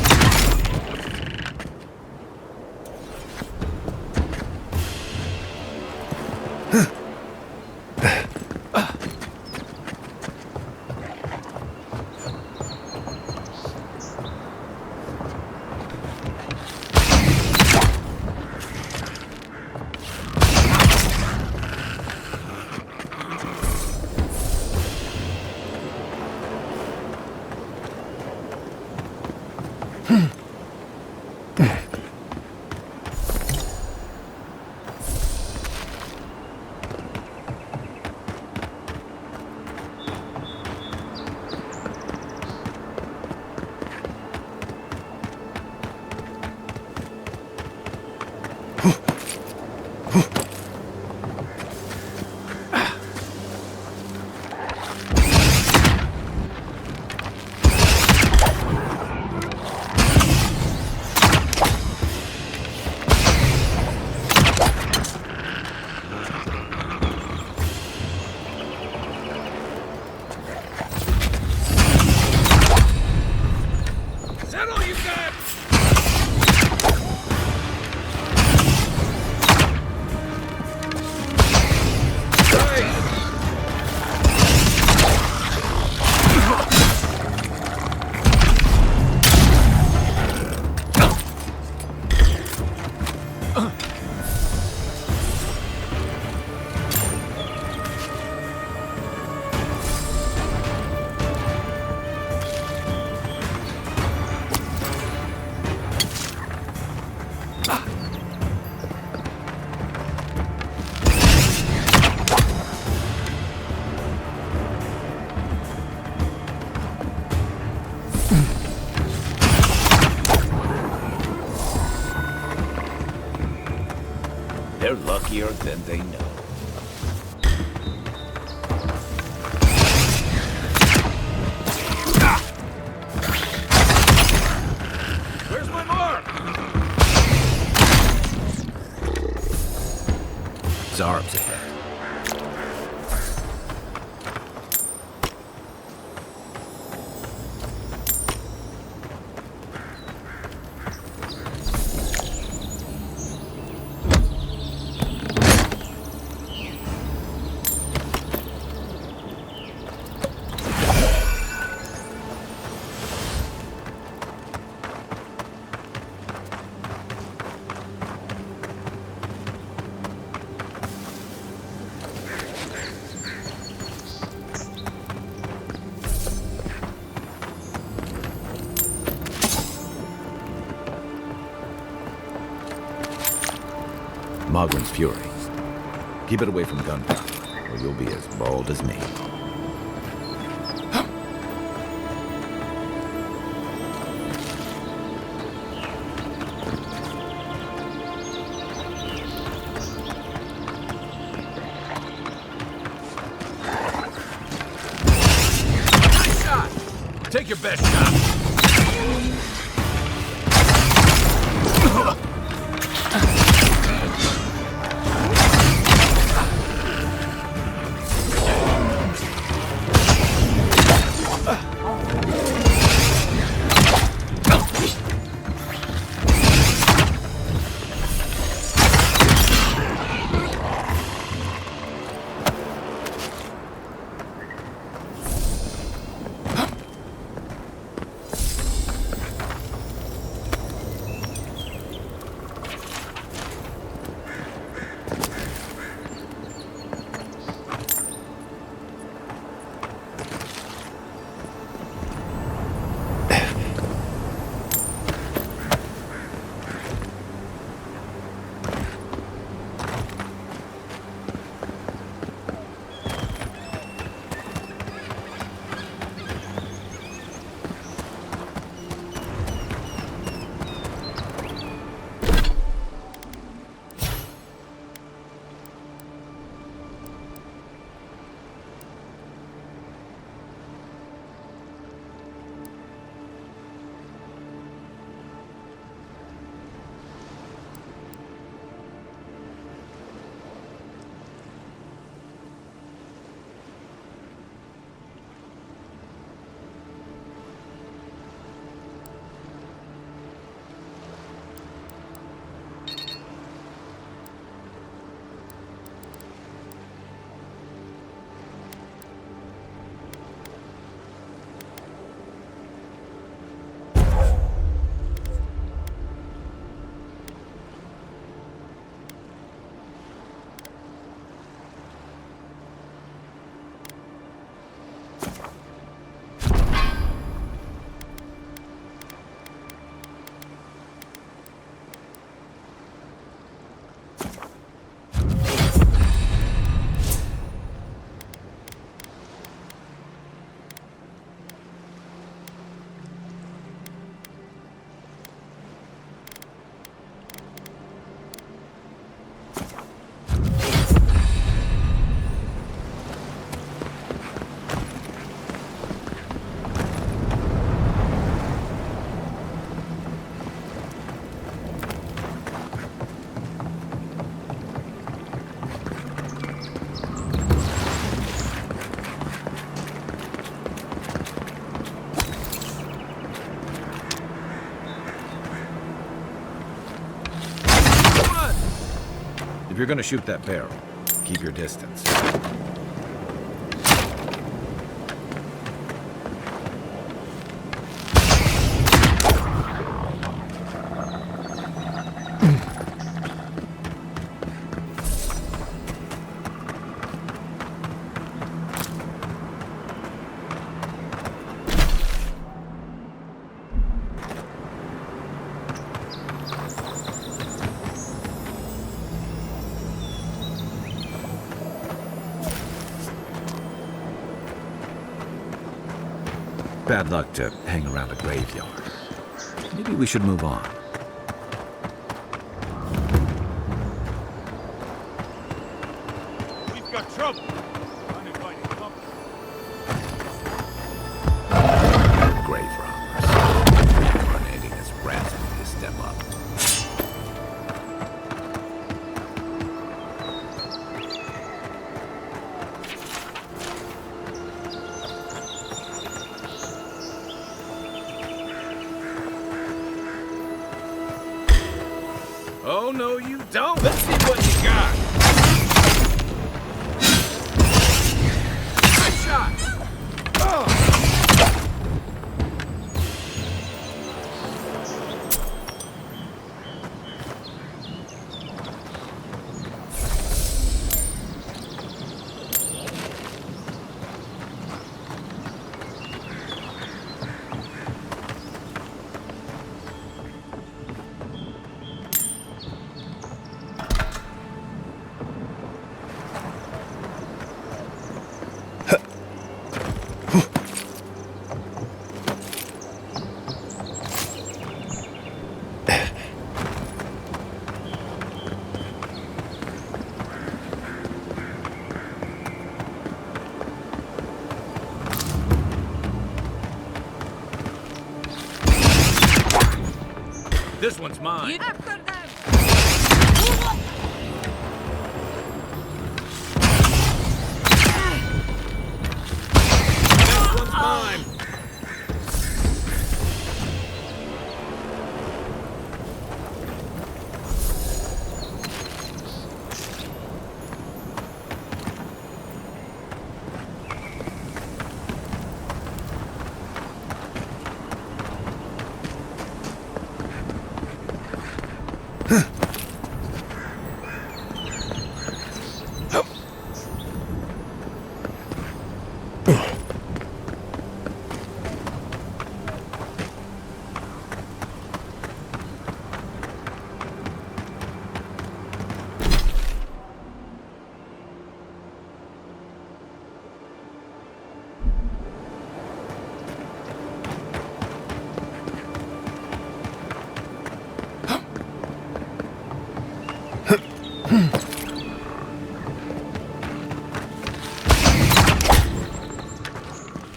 S4: They're luckier than they know.
S15: Where's my mark?
S4: Zarb's ahead. Mogren's fury. Keep it away from gunpowder, or you'll be as bald as me.
S15: Nice shot! Take your best shot.
S4: you're gonna shoot that barrel, keep your distance. Bad luck to hang around a graveyard. Maybe we should move on.
S15: We've got trouble. Uninvited company.
S4: Grave robbers. Incarnating as rats when you step up.
S15: Oh, no, you don't. Let's see what you got. Nice shot. Oh. This one's mine. This one's mine.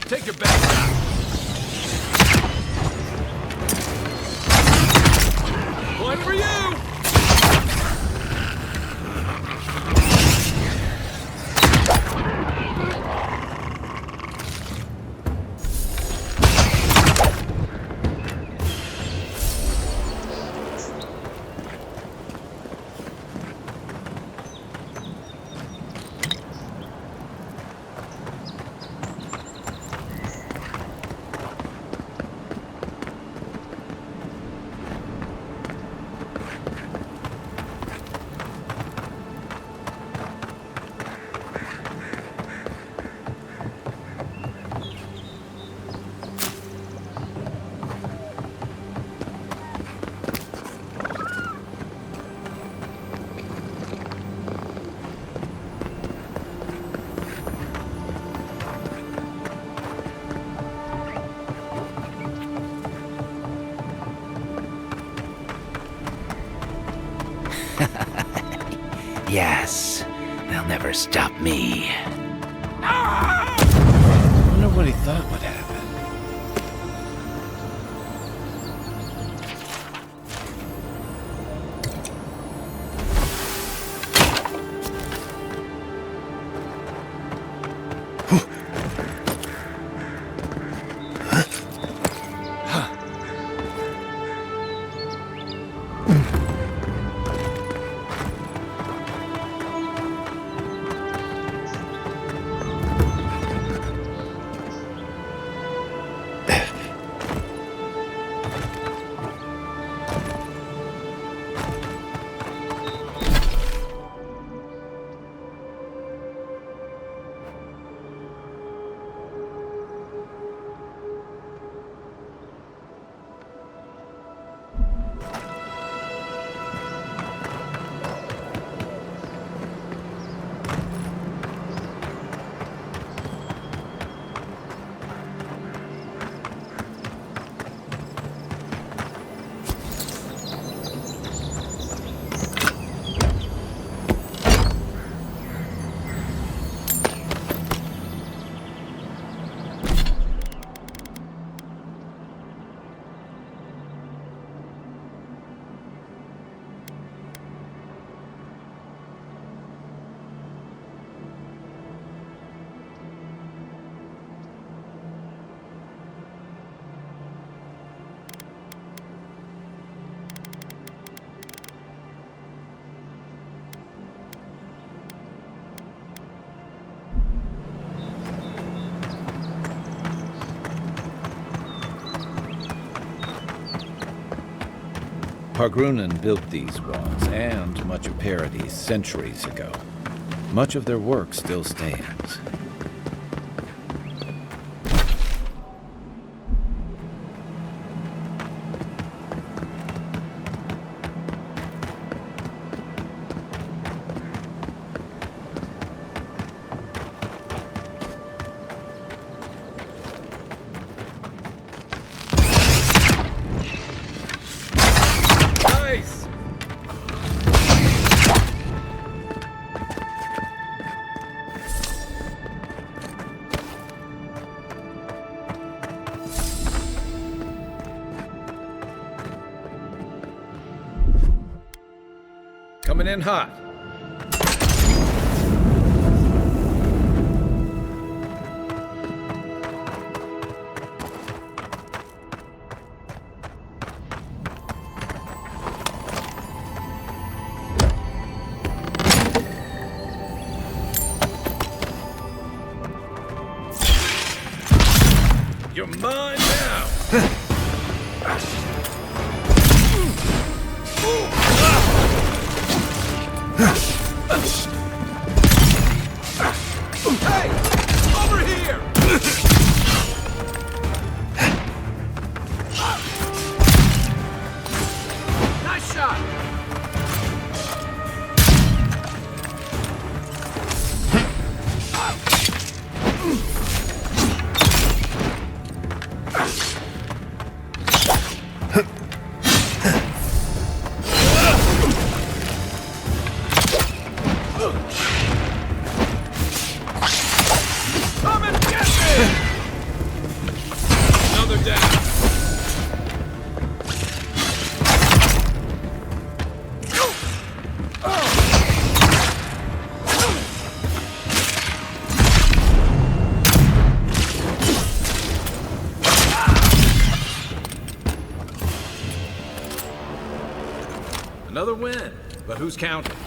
S15: Take your best shot. One for you.
S10: Yes, they'll never stop me.
S4: I wonder what he thought would happen. Hargrunnen built these walls and much of Paradis centuries ago. Much of their work still stands. Coming in hot.
S15: You're mine now. Hey! Over here! Nice shot! Come and get me! Another down. Another win, but who's counting?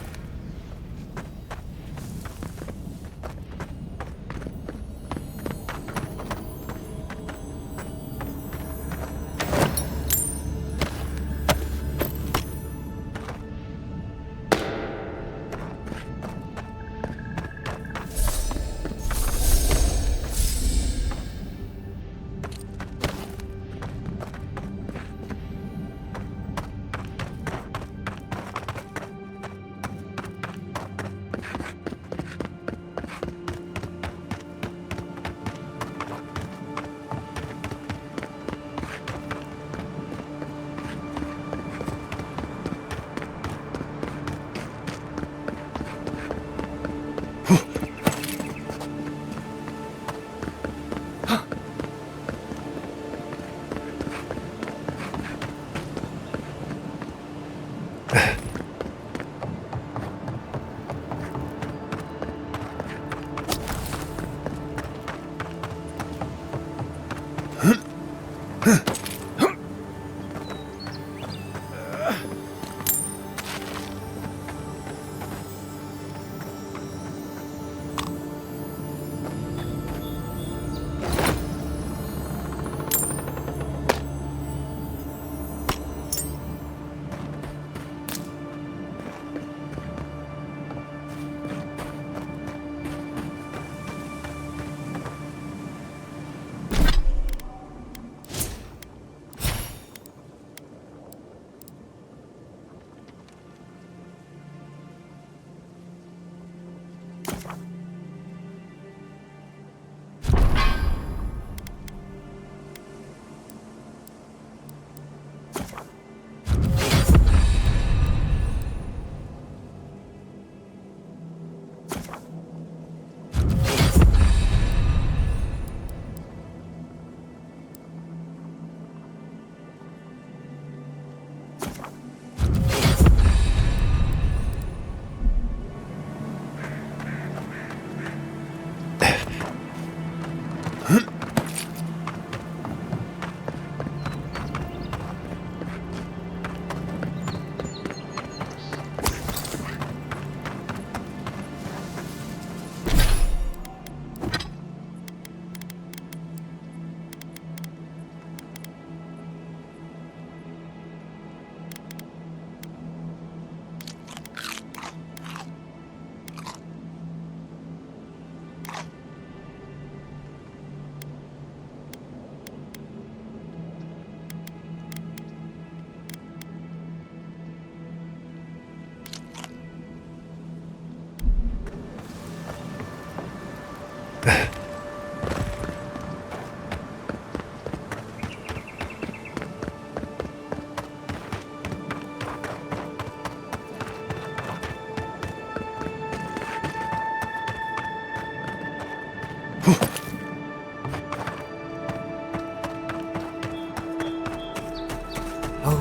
S16: A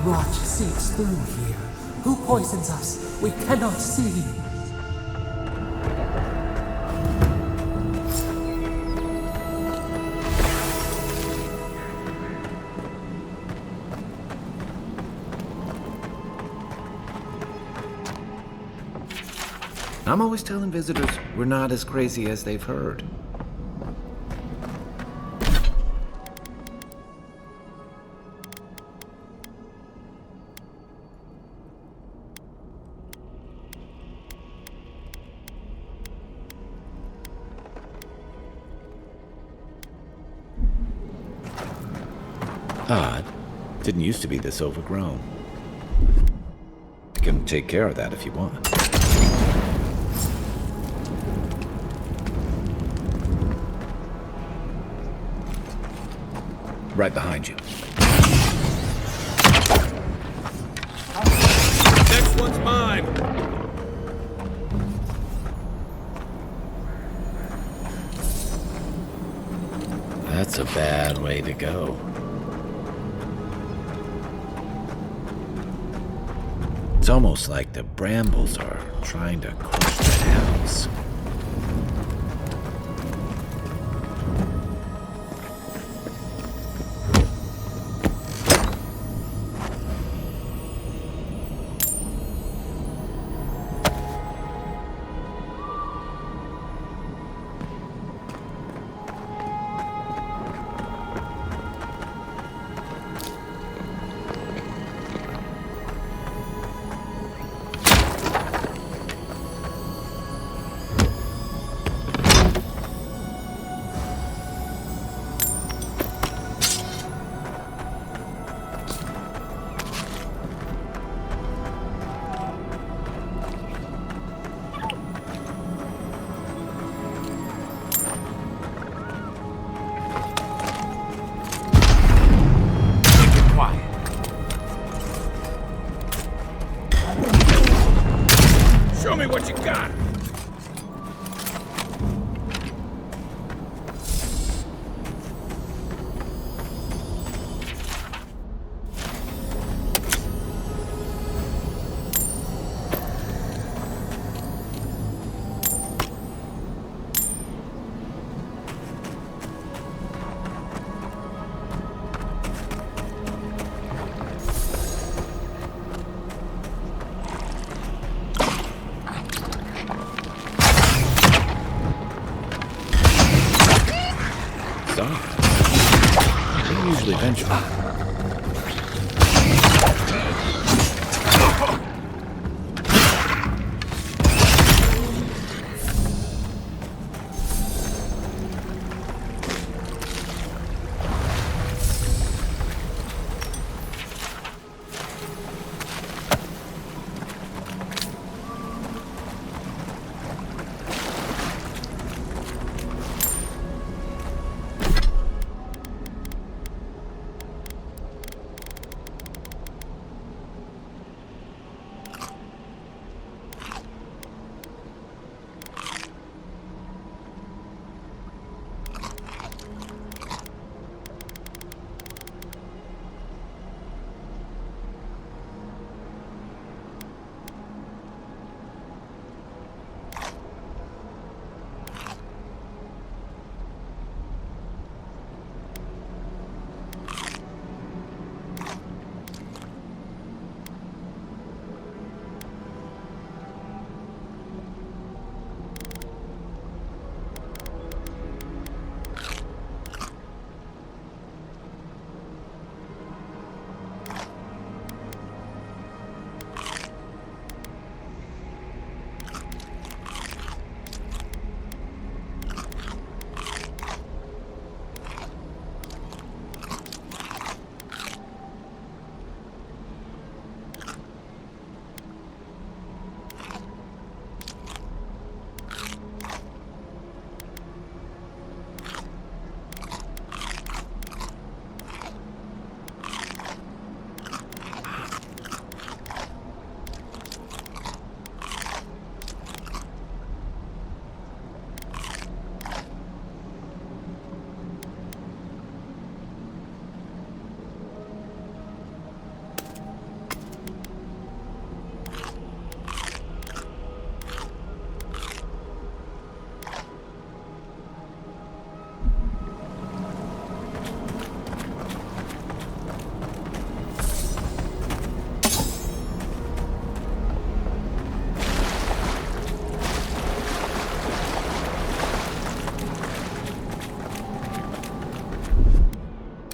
S16: rot seeps through here. Who poisons us? We cannot see.
S4: I'm always telling visitors we're not as crazy as they've heard. Odd. Didn't used to be this overgrown. You can take care of that if you want. Right behind you.
S15: Next one's mine.
S10: That's a bad way to go.
S4: It's almost like the brambles are trying to crush the house.
S15: Show me what you got!
S4: They usually venture.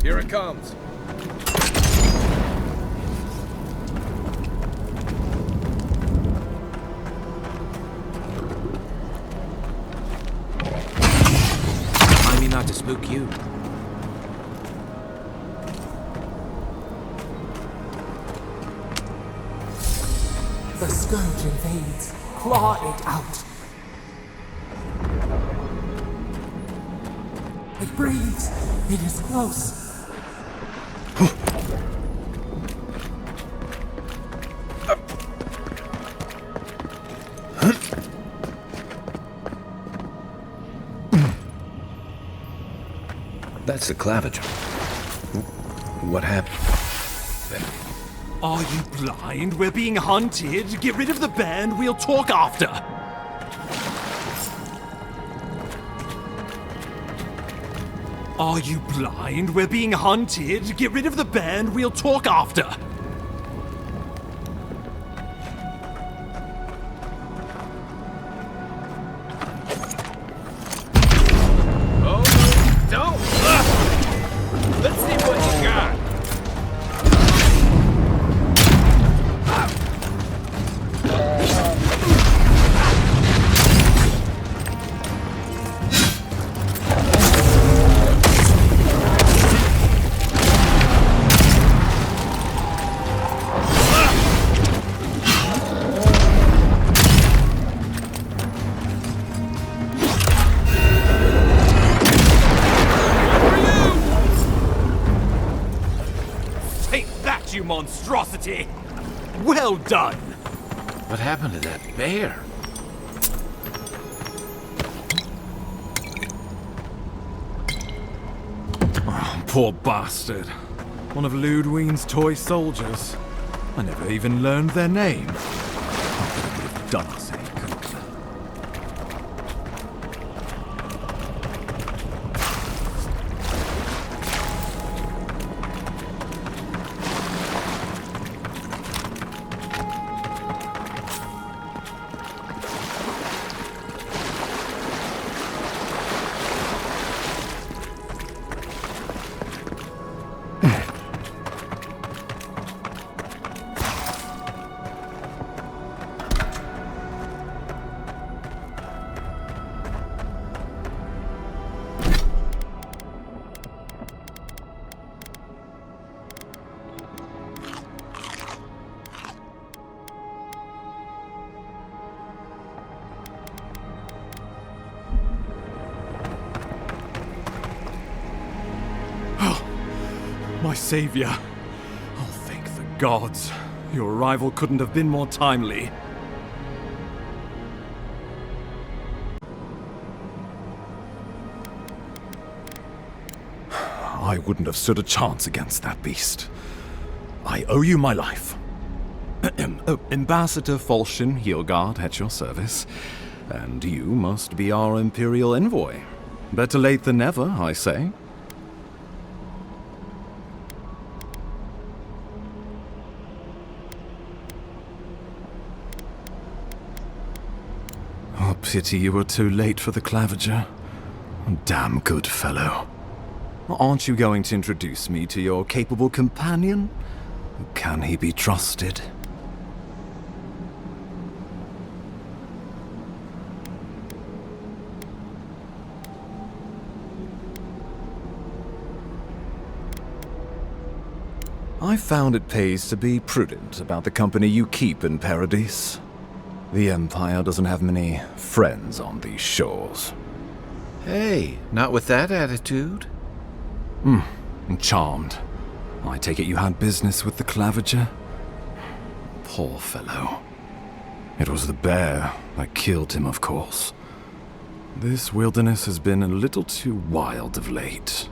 S15: Here it comes.
S12: Remind me not to spook you.
S16: The scourge invades. Claw it out. It breathes. It is close.
S4: That's the claviger. What happened?
S13: Are you blind? We're being hunted. Get rid of the band. We'll talk after. Are you blind? We're being hunted. Get rid of the band. We'll talk after.
S15: Oh, don't! Let's see what you got.
S13: You monstrosity! Well done!
S4: What happened to that bear?
S13: Oh, poor bastard. One of Ludwine's toy soldiers. I never even learned their name. Not that it would have done us any good. My savior. Oh, thank the gods. Your arrival couldn't have been more timely. I wouldn't have stood a chance against that beast. I owe you my life. Ambassador Falchion Heelguard at your service. And you must be our Imperial envoy. Better late than never, I say. Pity you were too late for the claviger. Damn good fellow. Aren't you going to introduce me to your capable companion? Can he be trusted? I found it pays to be prudent about the company you keep in Paradise. The Empire doesn't have many friends on these shores.
S4: Hey, not with that attitude.
S13: I'm charmed. I take it you had business with the claviger? Poor fellow. It was the bear that killed him, of course. This wilderness has been a little too wild of late.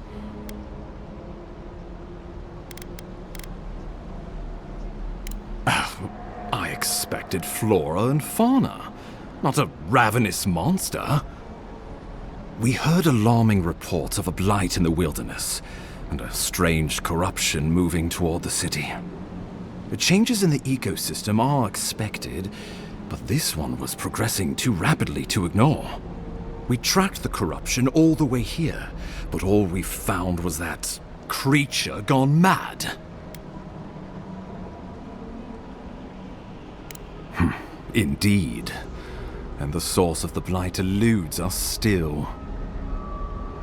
S13: I expected flora and fauna, not a ravenous monster. We heard alarming reports of a blight in the wilderness, and a strange corruption moving toward the city. The changes in the ecosystem are expected, but this one was progressing too rapidly to ignore. We tracked the corruption all the way here, but all we found was that creature gone mad? Indeed. And the source of the blight eludes us still.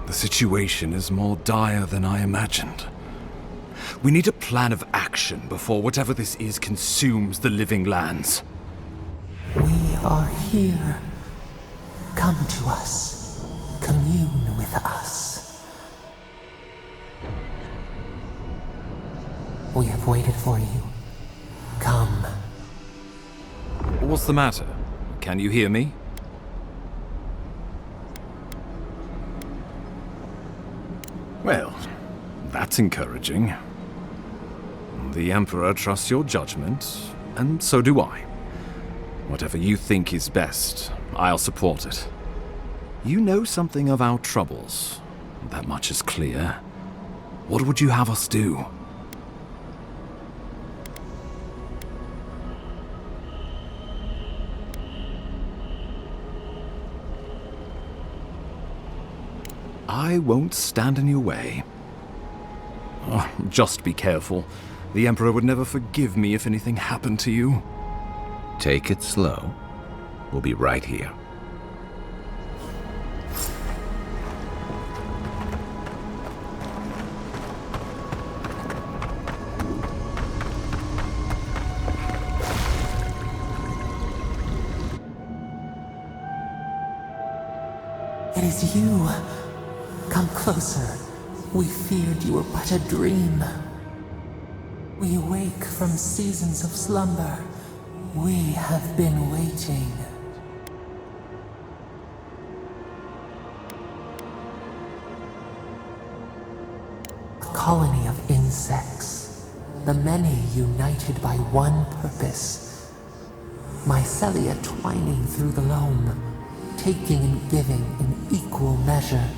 S13: The situation is more dire than I imagined. We need a plan of action before whatever this is consumes the living lands.
S16: We are here. Come to us. Commune with us. We have waited for you. Come.
S13: What's the matter? Can you hear me? Well, that's encouraging. The Emperor trusts your judgment, and so do I. Whatever you think is best, I'll support it. You know something of our troubles. That much is clear. What would you have us do? I won't stand in your way. Oh, just be careful. The Emperor would never forgive me if anything happened to you.
S4: Take it slow. We'll be right here.
S16: It is you. Come closer. We feared you were but a dream. We wake from seasons of slumber. We have been waiting. A colony of insects, the many united by one purpose. Mycelia twining through the loam, taking and giving in equal measure.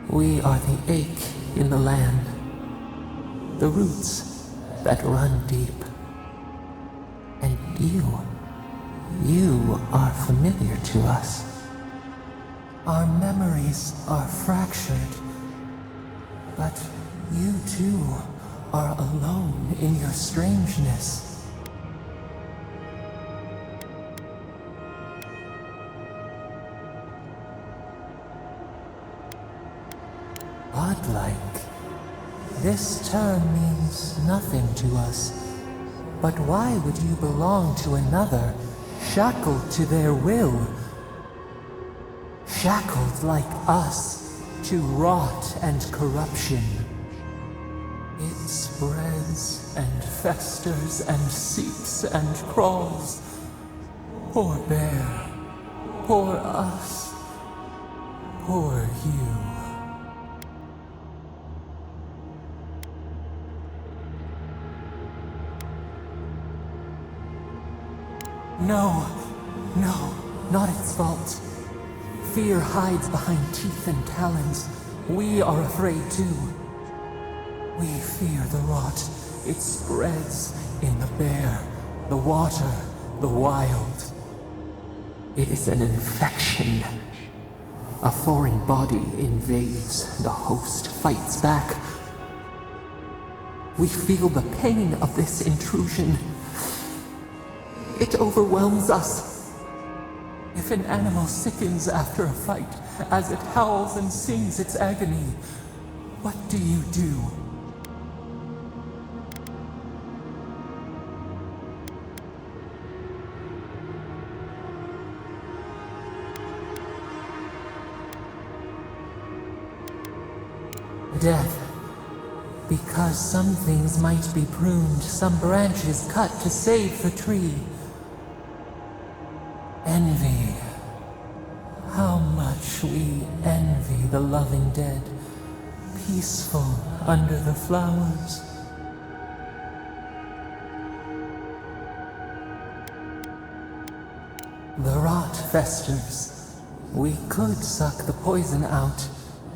S16: We are the ache in the land, the roots that run deep. And you are familiar to us. Our memories are fractured, but you too are alone in your strangeness. Godlike. This term means nothing to us. But why would you belong to another, shackled to their will? Shackled like us to rot and corruption. It spreads and festers and seeps and crawls. Poor bear. Poor us. Poor you. No, not its fault. Fear hides behind teeth and talons. We are afraid too. We fear the rot. It spreads in the bear, the water, the wild. It is an infection. A foreign body invades, the host fights back. We feel the pain of this intrusion. It overwhelms us. If an animal sickens after a fight, as it howls and sings its agony, what do you do? Death. Because some things might be pruned, some branches cut to save the tree. Envy. How much we envy the loving dead, peaceful under the flowers. The rot festers. We could suck the poison out,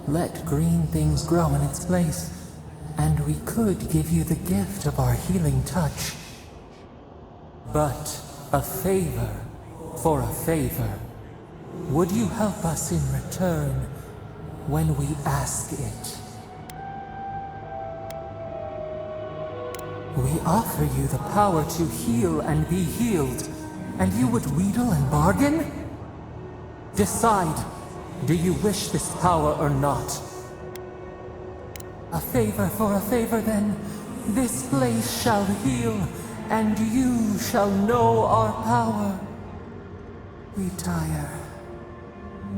S16: let green things grow in its place, and we could give you the gift of our healing touch. But a favor for a favor. Would you help us in return when we ask it? We offer you the power to heal and be healed, and you would wheedle and bargain? Decide, do you wish this power or not? A favor for a favor then, this place shall heal, and you shall know our power. Retire.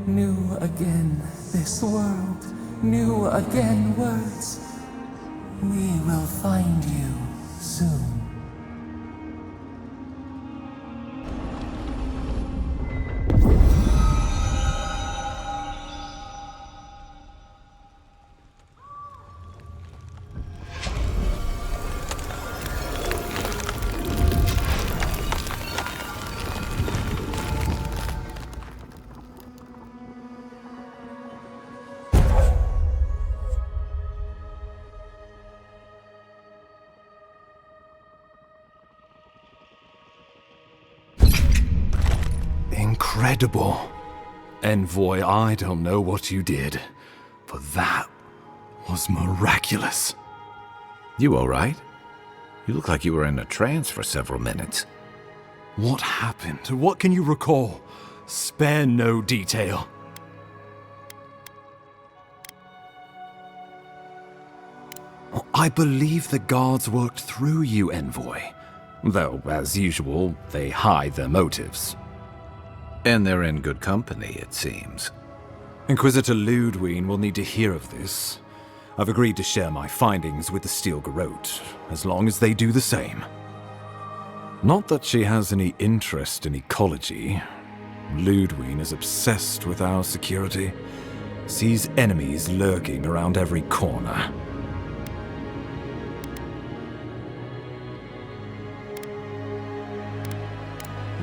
S16: New again this world, new again words. We will find you soon.
S13: Incredible. Envoy, I don't know what you did, but that was miraculous.
S4: You all right? You look like you were in a trance for several minutes.
S13: What happened? What can you recall? Spare no detail. I believe the guards worked through you, Envoy. Though, as usual, they hide their motives.
S4: And they're in good company, it seems.
S13: Inquisitor Ludwig will need to hear of this. I've agreed to share my findings with the Steel Garrote, as long as they do the same. Not that she has any interest in ecology. Ludwig is obsessed with our security, sees enemies lurking around every corner.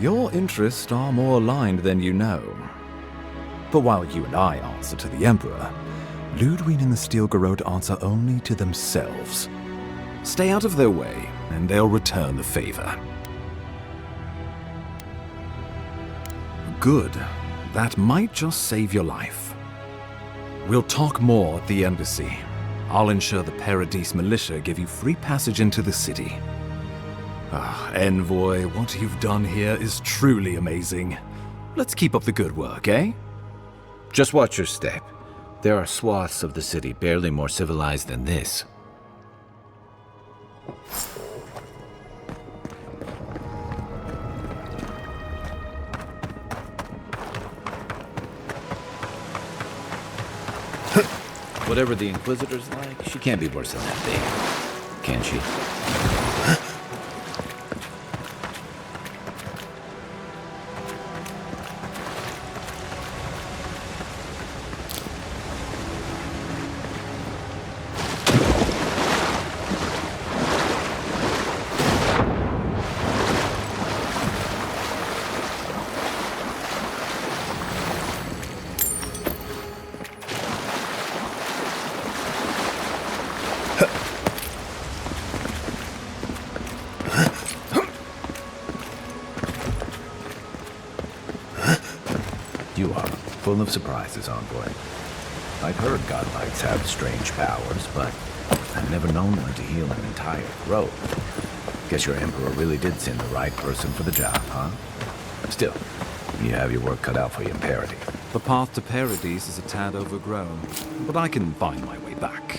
S13: Your interests are more aligned than you know. But while you and I answer to the Emperor, Ludwig and the Steel Garrote answer only to themselves. Stay out of their way, and they'll return the favor. Good. That might just save your life. We'll talk more at the embassy. I'll ensure the Paradise militia give you free passage into the city. Envoy, what you've done here is truly amazing. Let's keep up the good work, eh?
S4: Just watch your step. There are swaths of the city barely more civilized than this. Whatever the Inquisitor's like, she can't be worse than that big, can she? You are full of surprises, Envoy. I've heard godlights have strange powers, but I've never known one to heal an entire grove. Guess your Emperor really did send the right person for the job, huh? Still, you have your work cut out for you in Paradise.
S13: The path to Paradise is a tad overgrown, but I can find my way back.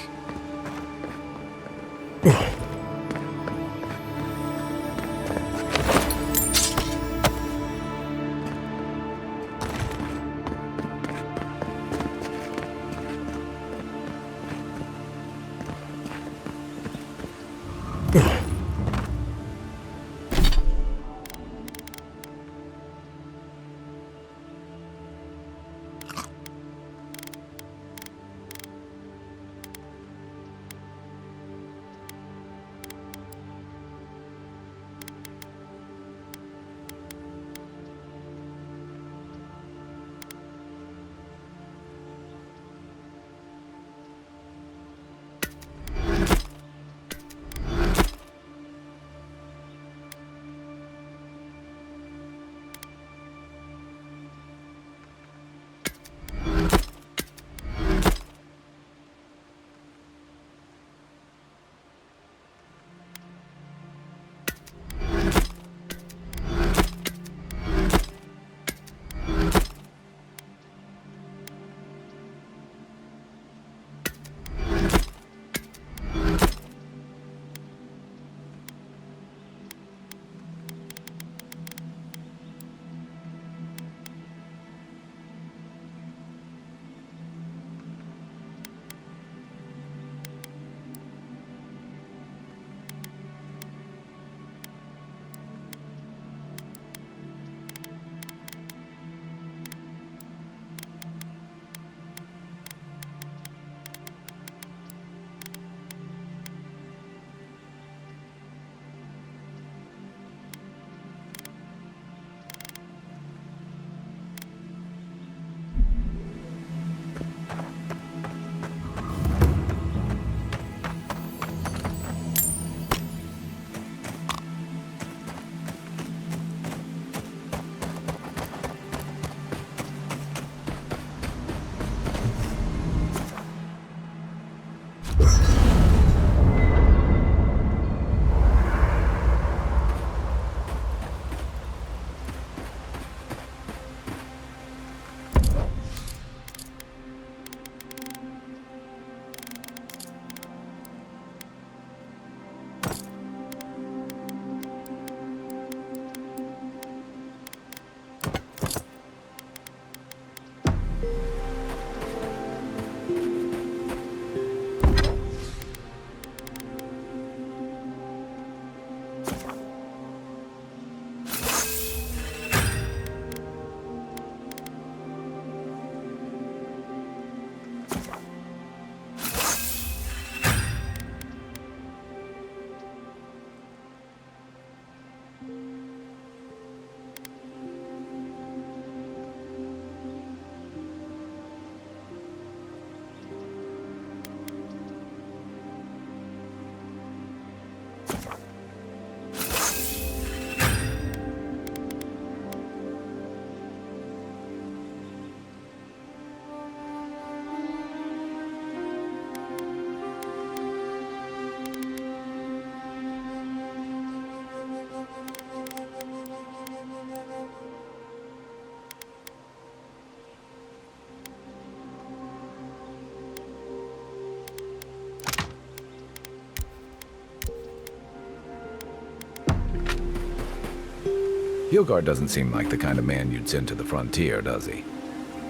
S4: Hilgard doesn't seem like the kind of man you'd send to the frontier, does he?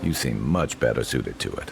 S4: You seem much better suited to it.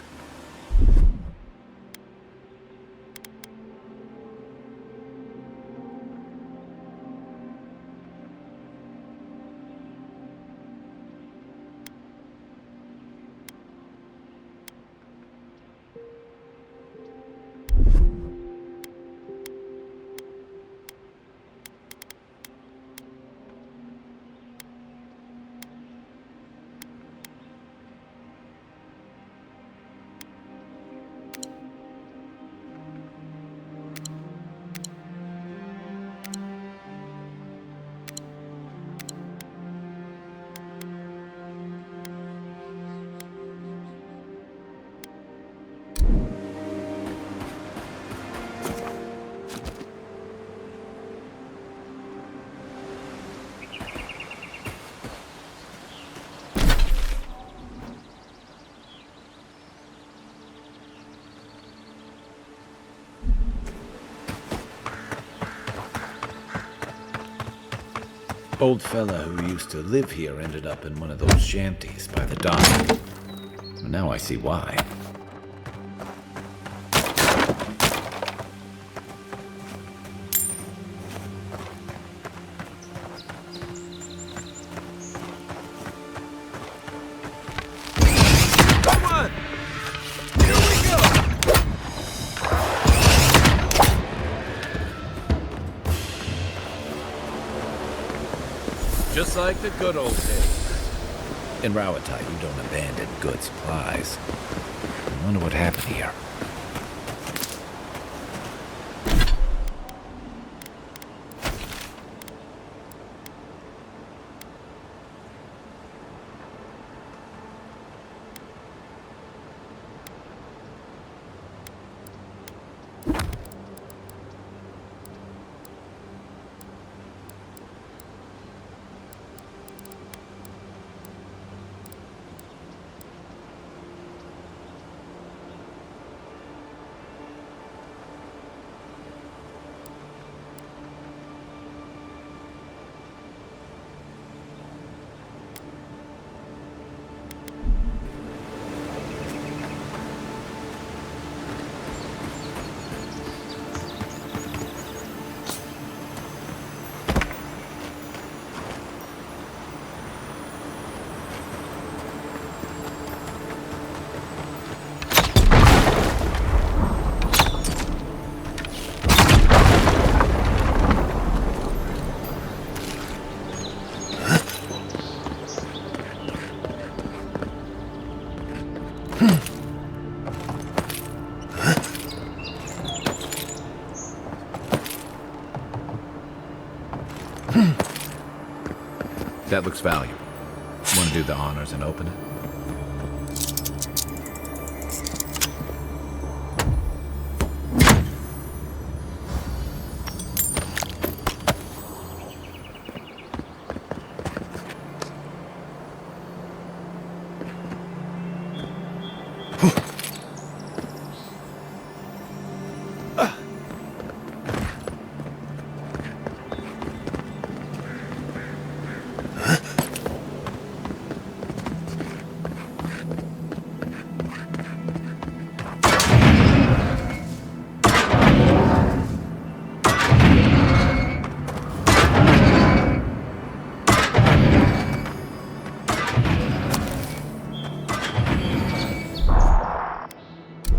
S4: Old fella who used to live here ended up in one of those shanties by the dock. Now I see why.
S15: Just like the good old days.
S4: In Rauatai, you don't abandon good supplies. I wonder what happened here. That looks valuable. Want to do the honors and open it?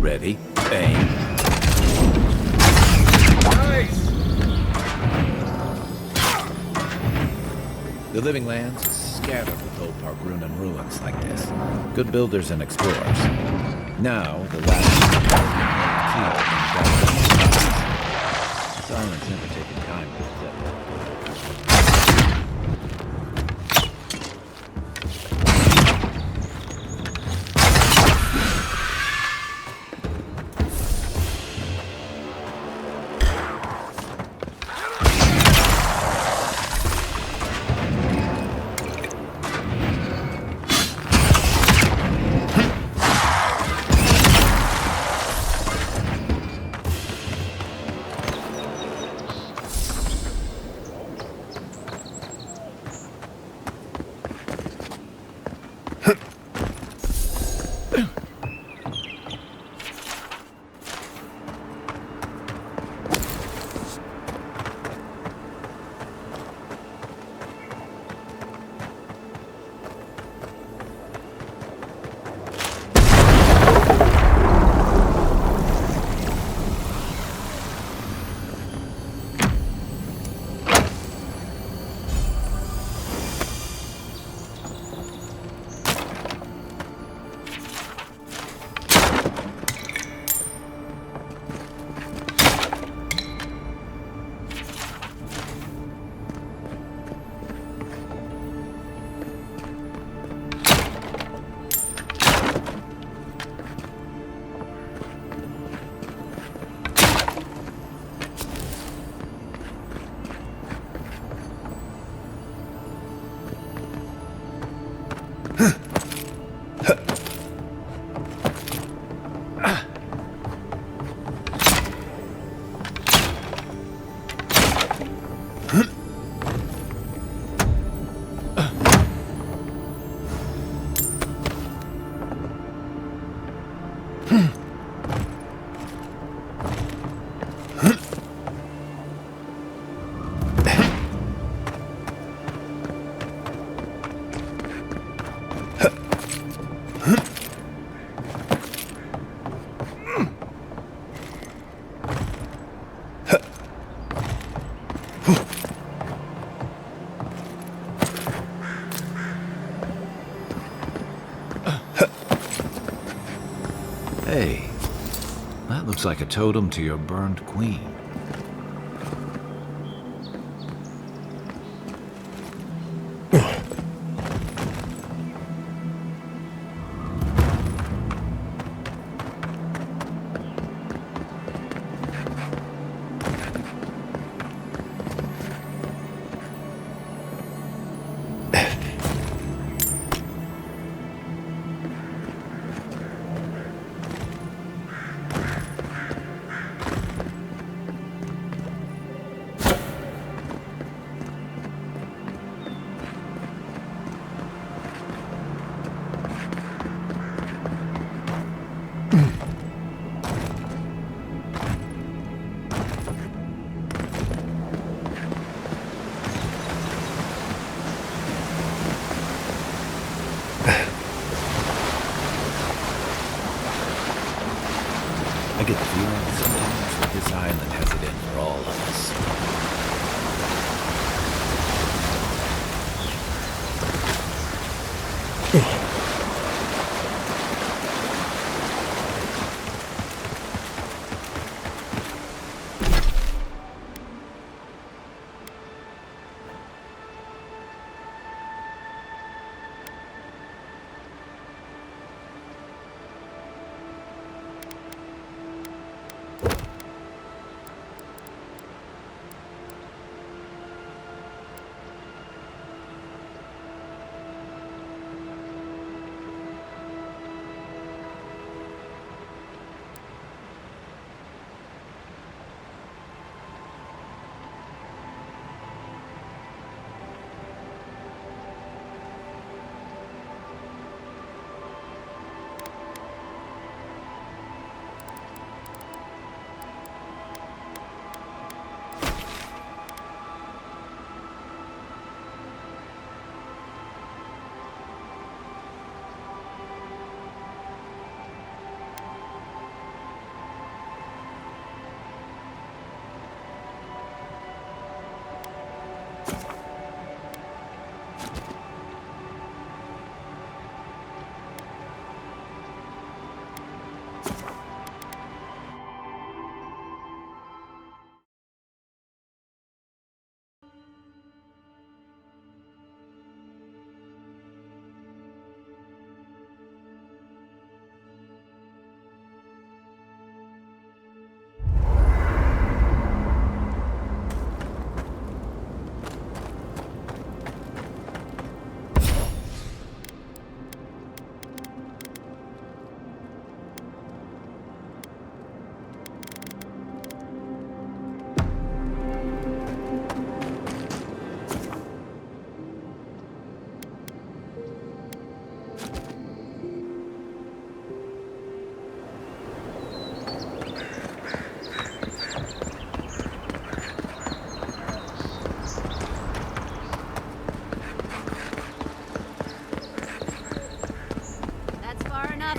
S4: Ready, aim.
S15: Nice!
S4: The Living Lands is scattered with old Pargrunan ruins like this. Good builders and explorers. Now, the last silence never taken time to accept. That looks like a totem to your burned queen. I get the feeling sometimes that this island has it in for all of us.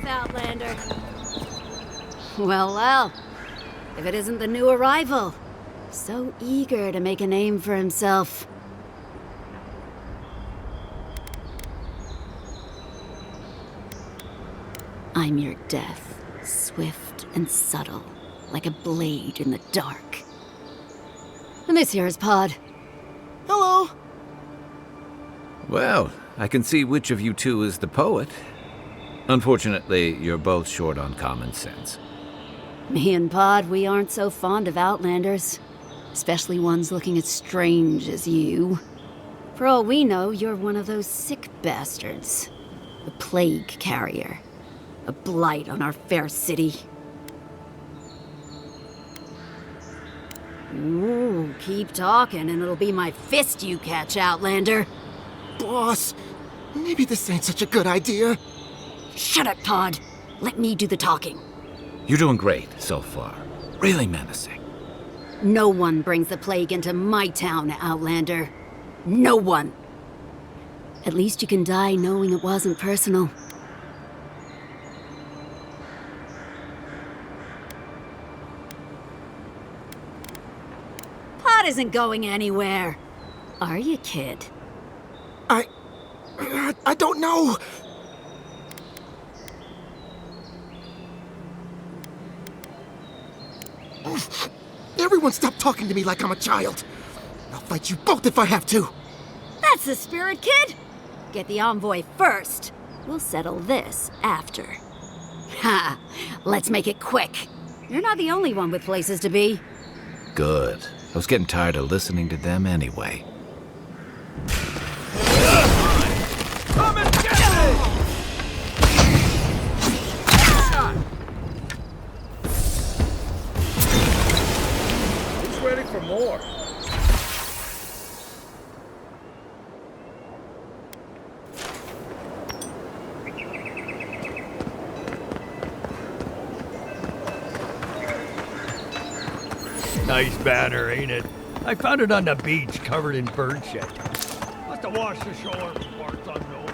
S5: Outlander. Well, if it isn't the new arrival. So eager to make a name for himself. I'm your death, swift and subtle, like a blade in the dark. And this here is Pod.
S1: Hello!
S4: Well, I can see which of you two is the poet. Unfortunately, you're both short on common sense.
S5: Me and Pod, we aren't so fond of Outlanders. Especially ones looking as strange as you. For all we know, you're one of those sick bastards. A plague carrier. A blight on our fair city. Ooh, keep talking and it'll be my fist you catch, Outlander.
S1: Boss, maybe this ain't such a good idea.
S5: Shut up, Pod. Let me do the talking.
S4: You're doing great so far. Really menacing.
S5: No one brings the plague into my town, Outlander. No one. At least you can die knowing it wasn't personal. Pod isn't going anywhere. Are you, kid?
S1: I don't know. Everyone stop talking to me like I'm a child. I'll fight you both if I have to.
S5: That's the spirit, kid! Get the envoy first. We'll settle this after. Ha! Let's make it quick. You're not the only one with places to be.
S4: Good. I was getting tired of listening to them anyway.
S15: Come and get me!
S12: Who's ready for more?
S17: Nice banner, ain't it? I found it on the beach, covered in bird shit. Must have washed ashore from parts unknown.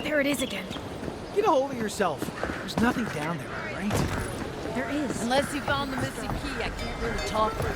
S11: There it is again.
S18: Get a hold of yourself. There's nothing down there, right?
S11: There is.
S3: Unless you found the missing key, I can't really talk for you.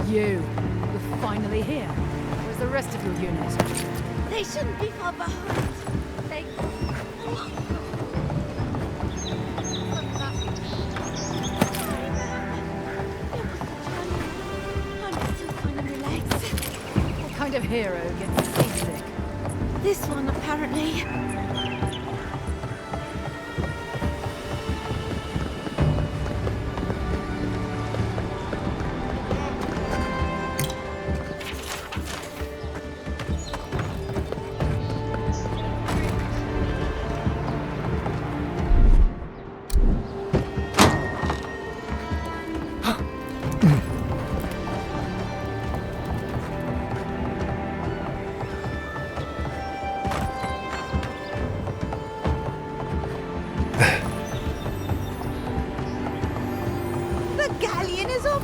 S3: You're finally here. Where's the rest of your unit?
S11: They shouldn't be far behind. They... I'm still finding your legs.
S3: What kind of hero gets seasick?
S11: This one, apparently.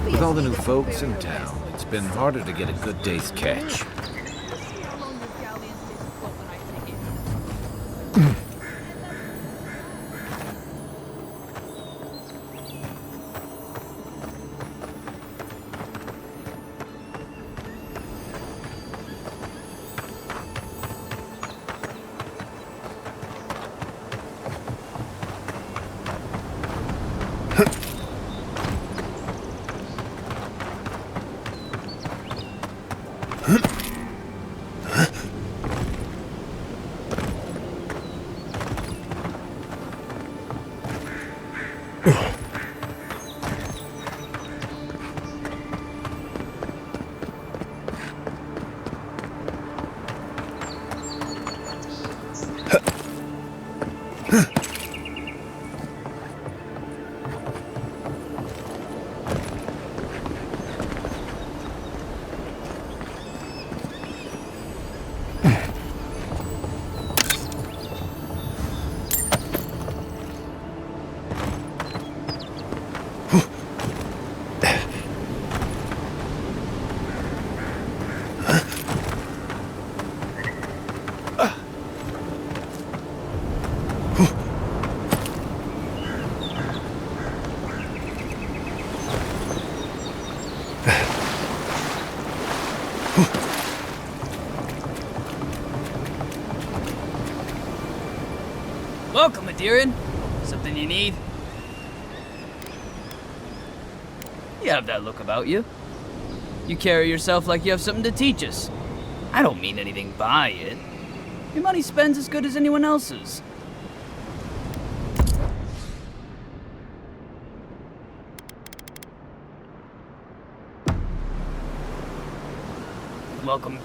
S4: With all the new folks in town, it's been harder to get a good day's catch.
S19: welcome, Adirian. Something you need? You have that look about you. You carry yourself like you have something to teach us. I don't mean anything by it. Your money spends as good as anyone else's. Welcome.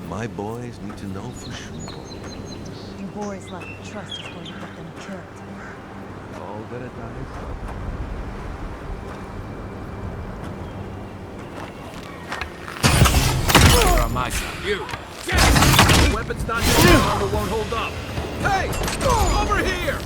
S20: My boys need to know for sure.
S21: You boys lack the trust is going to get them killed.
S20: good at dice?
S15: You're on my side. You. The weapon's not here. The armor won't hold up. Hey! Over here!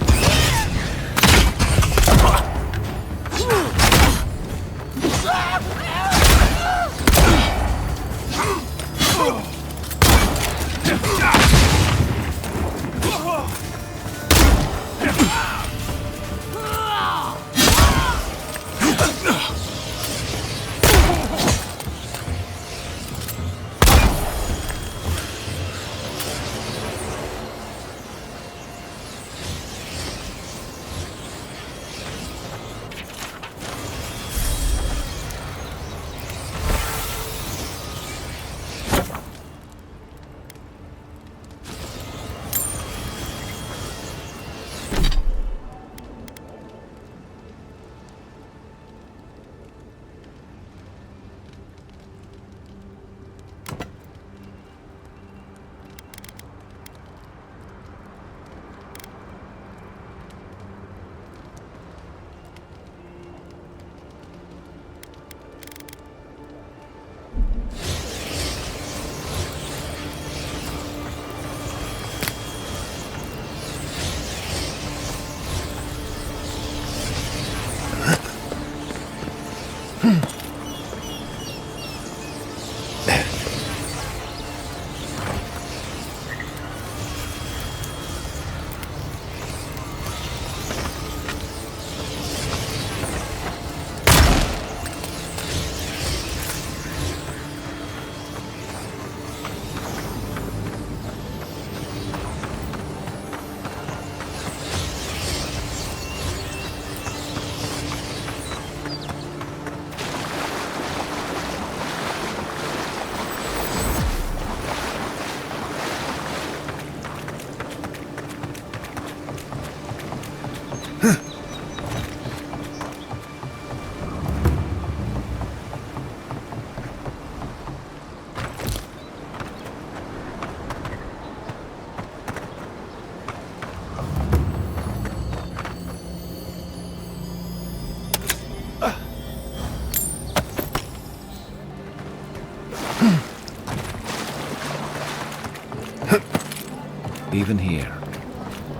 S4: Even here,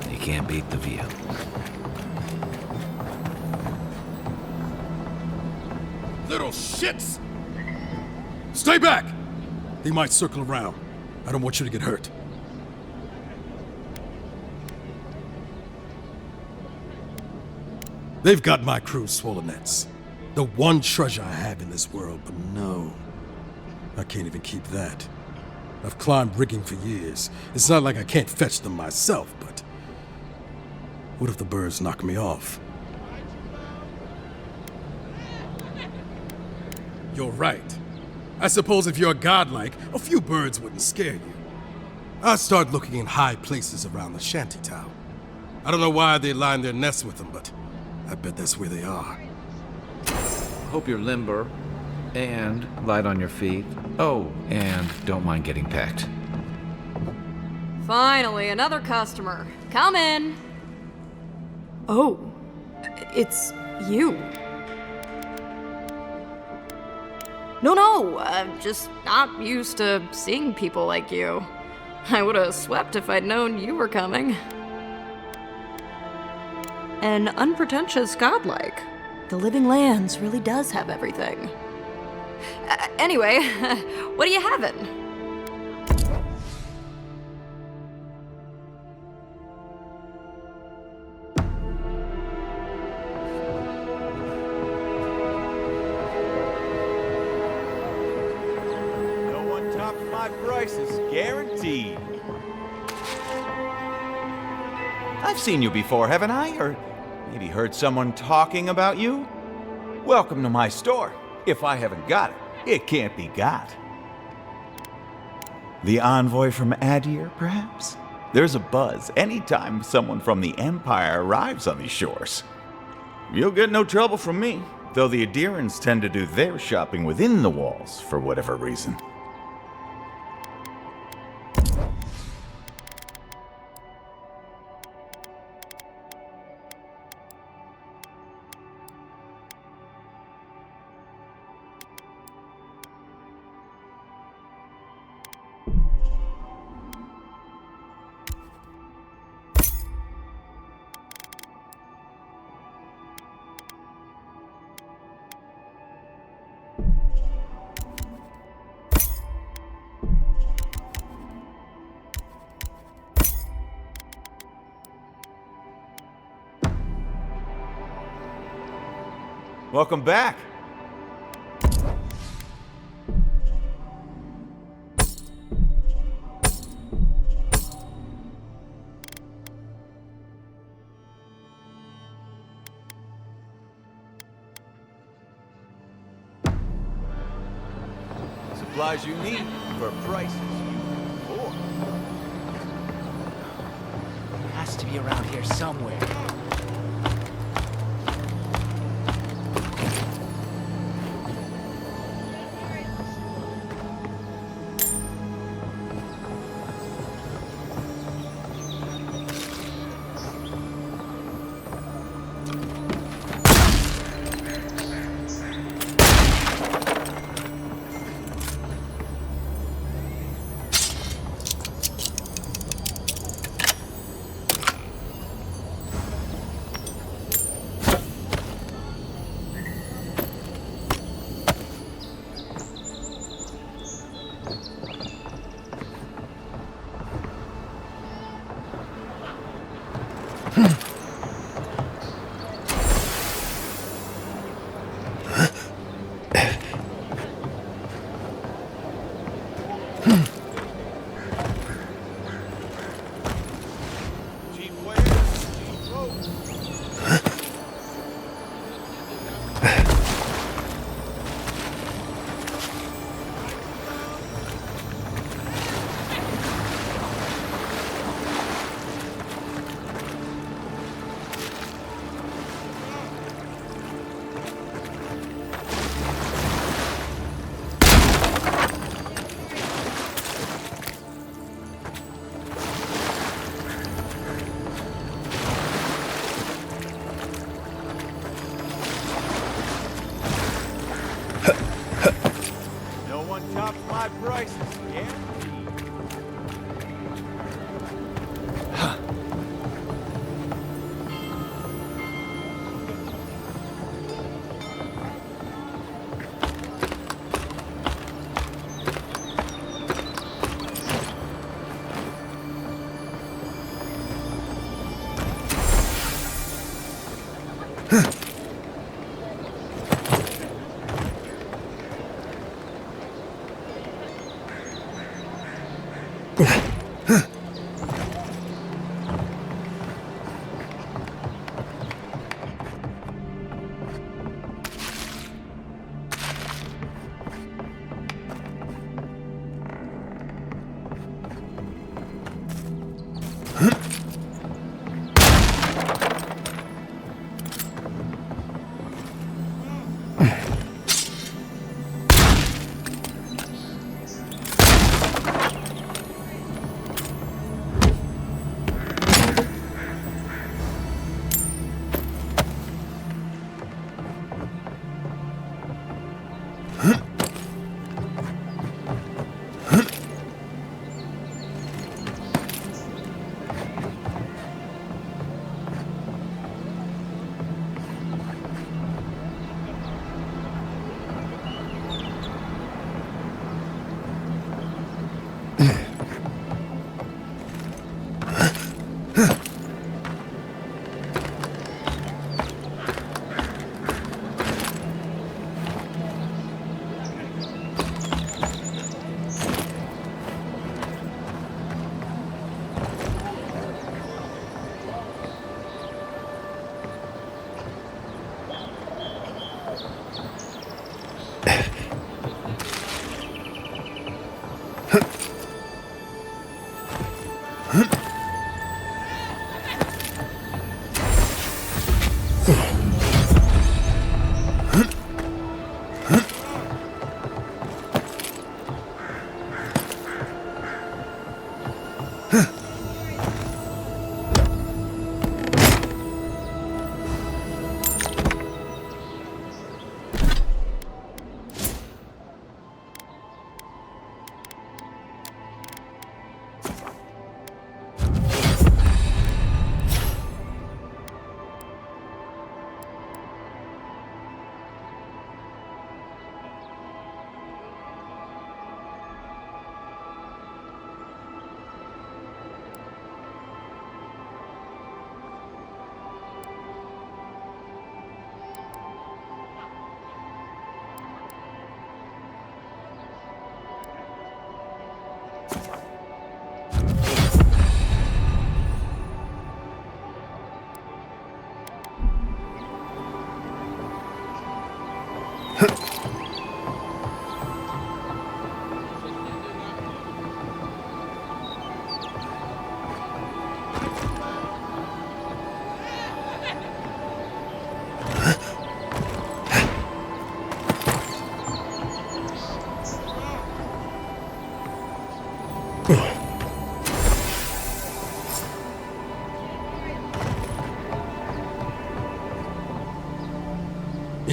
S4: you can't beat the view.
S15: Little shits! Stay back! They might circle around. I don't want you to get hurt. They've got my crew's swollen nets. The one treasure I have in this world, but no. I can't even keep that. I've climbed rigging for years. It's not like I can't fetch them myself, but... what if the birds knock me off? You're right. I suppose if you're godlike, a few birds wouldn't scare you. I'd start looking in high places around the shantytown. I don't know why they line their nests with them, but I bet that's where they are.
S4: Hope you're limber and light on your feet. Oh, and don't mind getting pecked.
S3: Finally, another customer. Come in. Oh, it's you. No, I'm just not used to seeing people like you. I would have swept if I'd known you were coming. An unpretentious godlike. The Living Lands really does have everything. Anyway, what are you having?
S21: No one tops my prices, guaranteed. I've seen you before, haven't I? Or maybe heard someone talking about you? Welcome to my store. If I haven't got it, it can't be got. The envoy from Adir, perhaps? There's a buzz anytime someone from the Empire arrives on these shores. You'll get no trouble from me, though the Adirans tend to do their shopping within the walls for whatever reason. Welcome back. Supplies you need for prices you can afford.
S18: Has to be around here somewhere.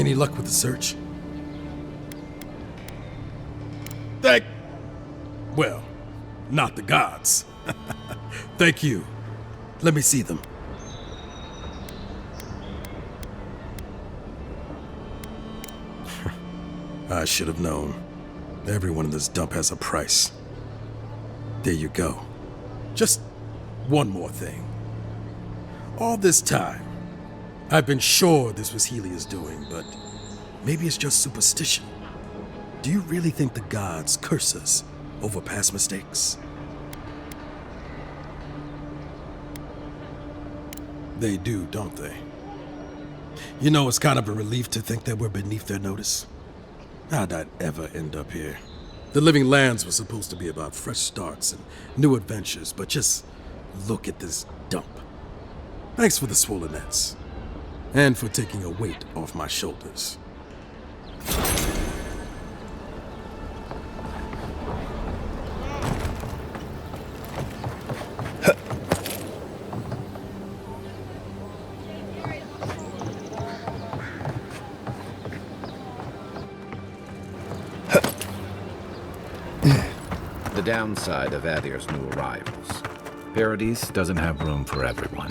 S15: Any luck with the search? Well, not the gods. Thank you. Let me see them. I should have known. Everyone in this dump has a price. There you go. Just one more thing. All this time, I've been sure this was Helia's doing, but maybe it's just superstition. Do you really think the gods curse us over past mistakes? They do, don't they? You know, it's kind of a relief to think that we're beneath their notice. How'd I ever end up here? The Living Lands was supposed to be about fresh starts and new adventures, but just look at this dump. Thanks for the swollenets, and for taking a weight off my shoulders.
S4: The downside of Adir's new arrivals. Paradise doesn't have room for everyone.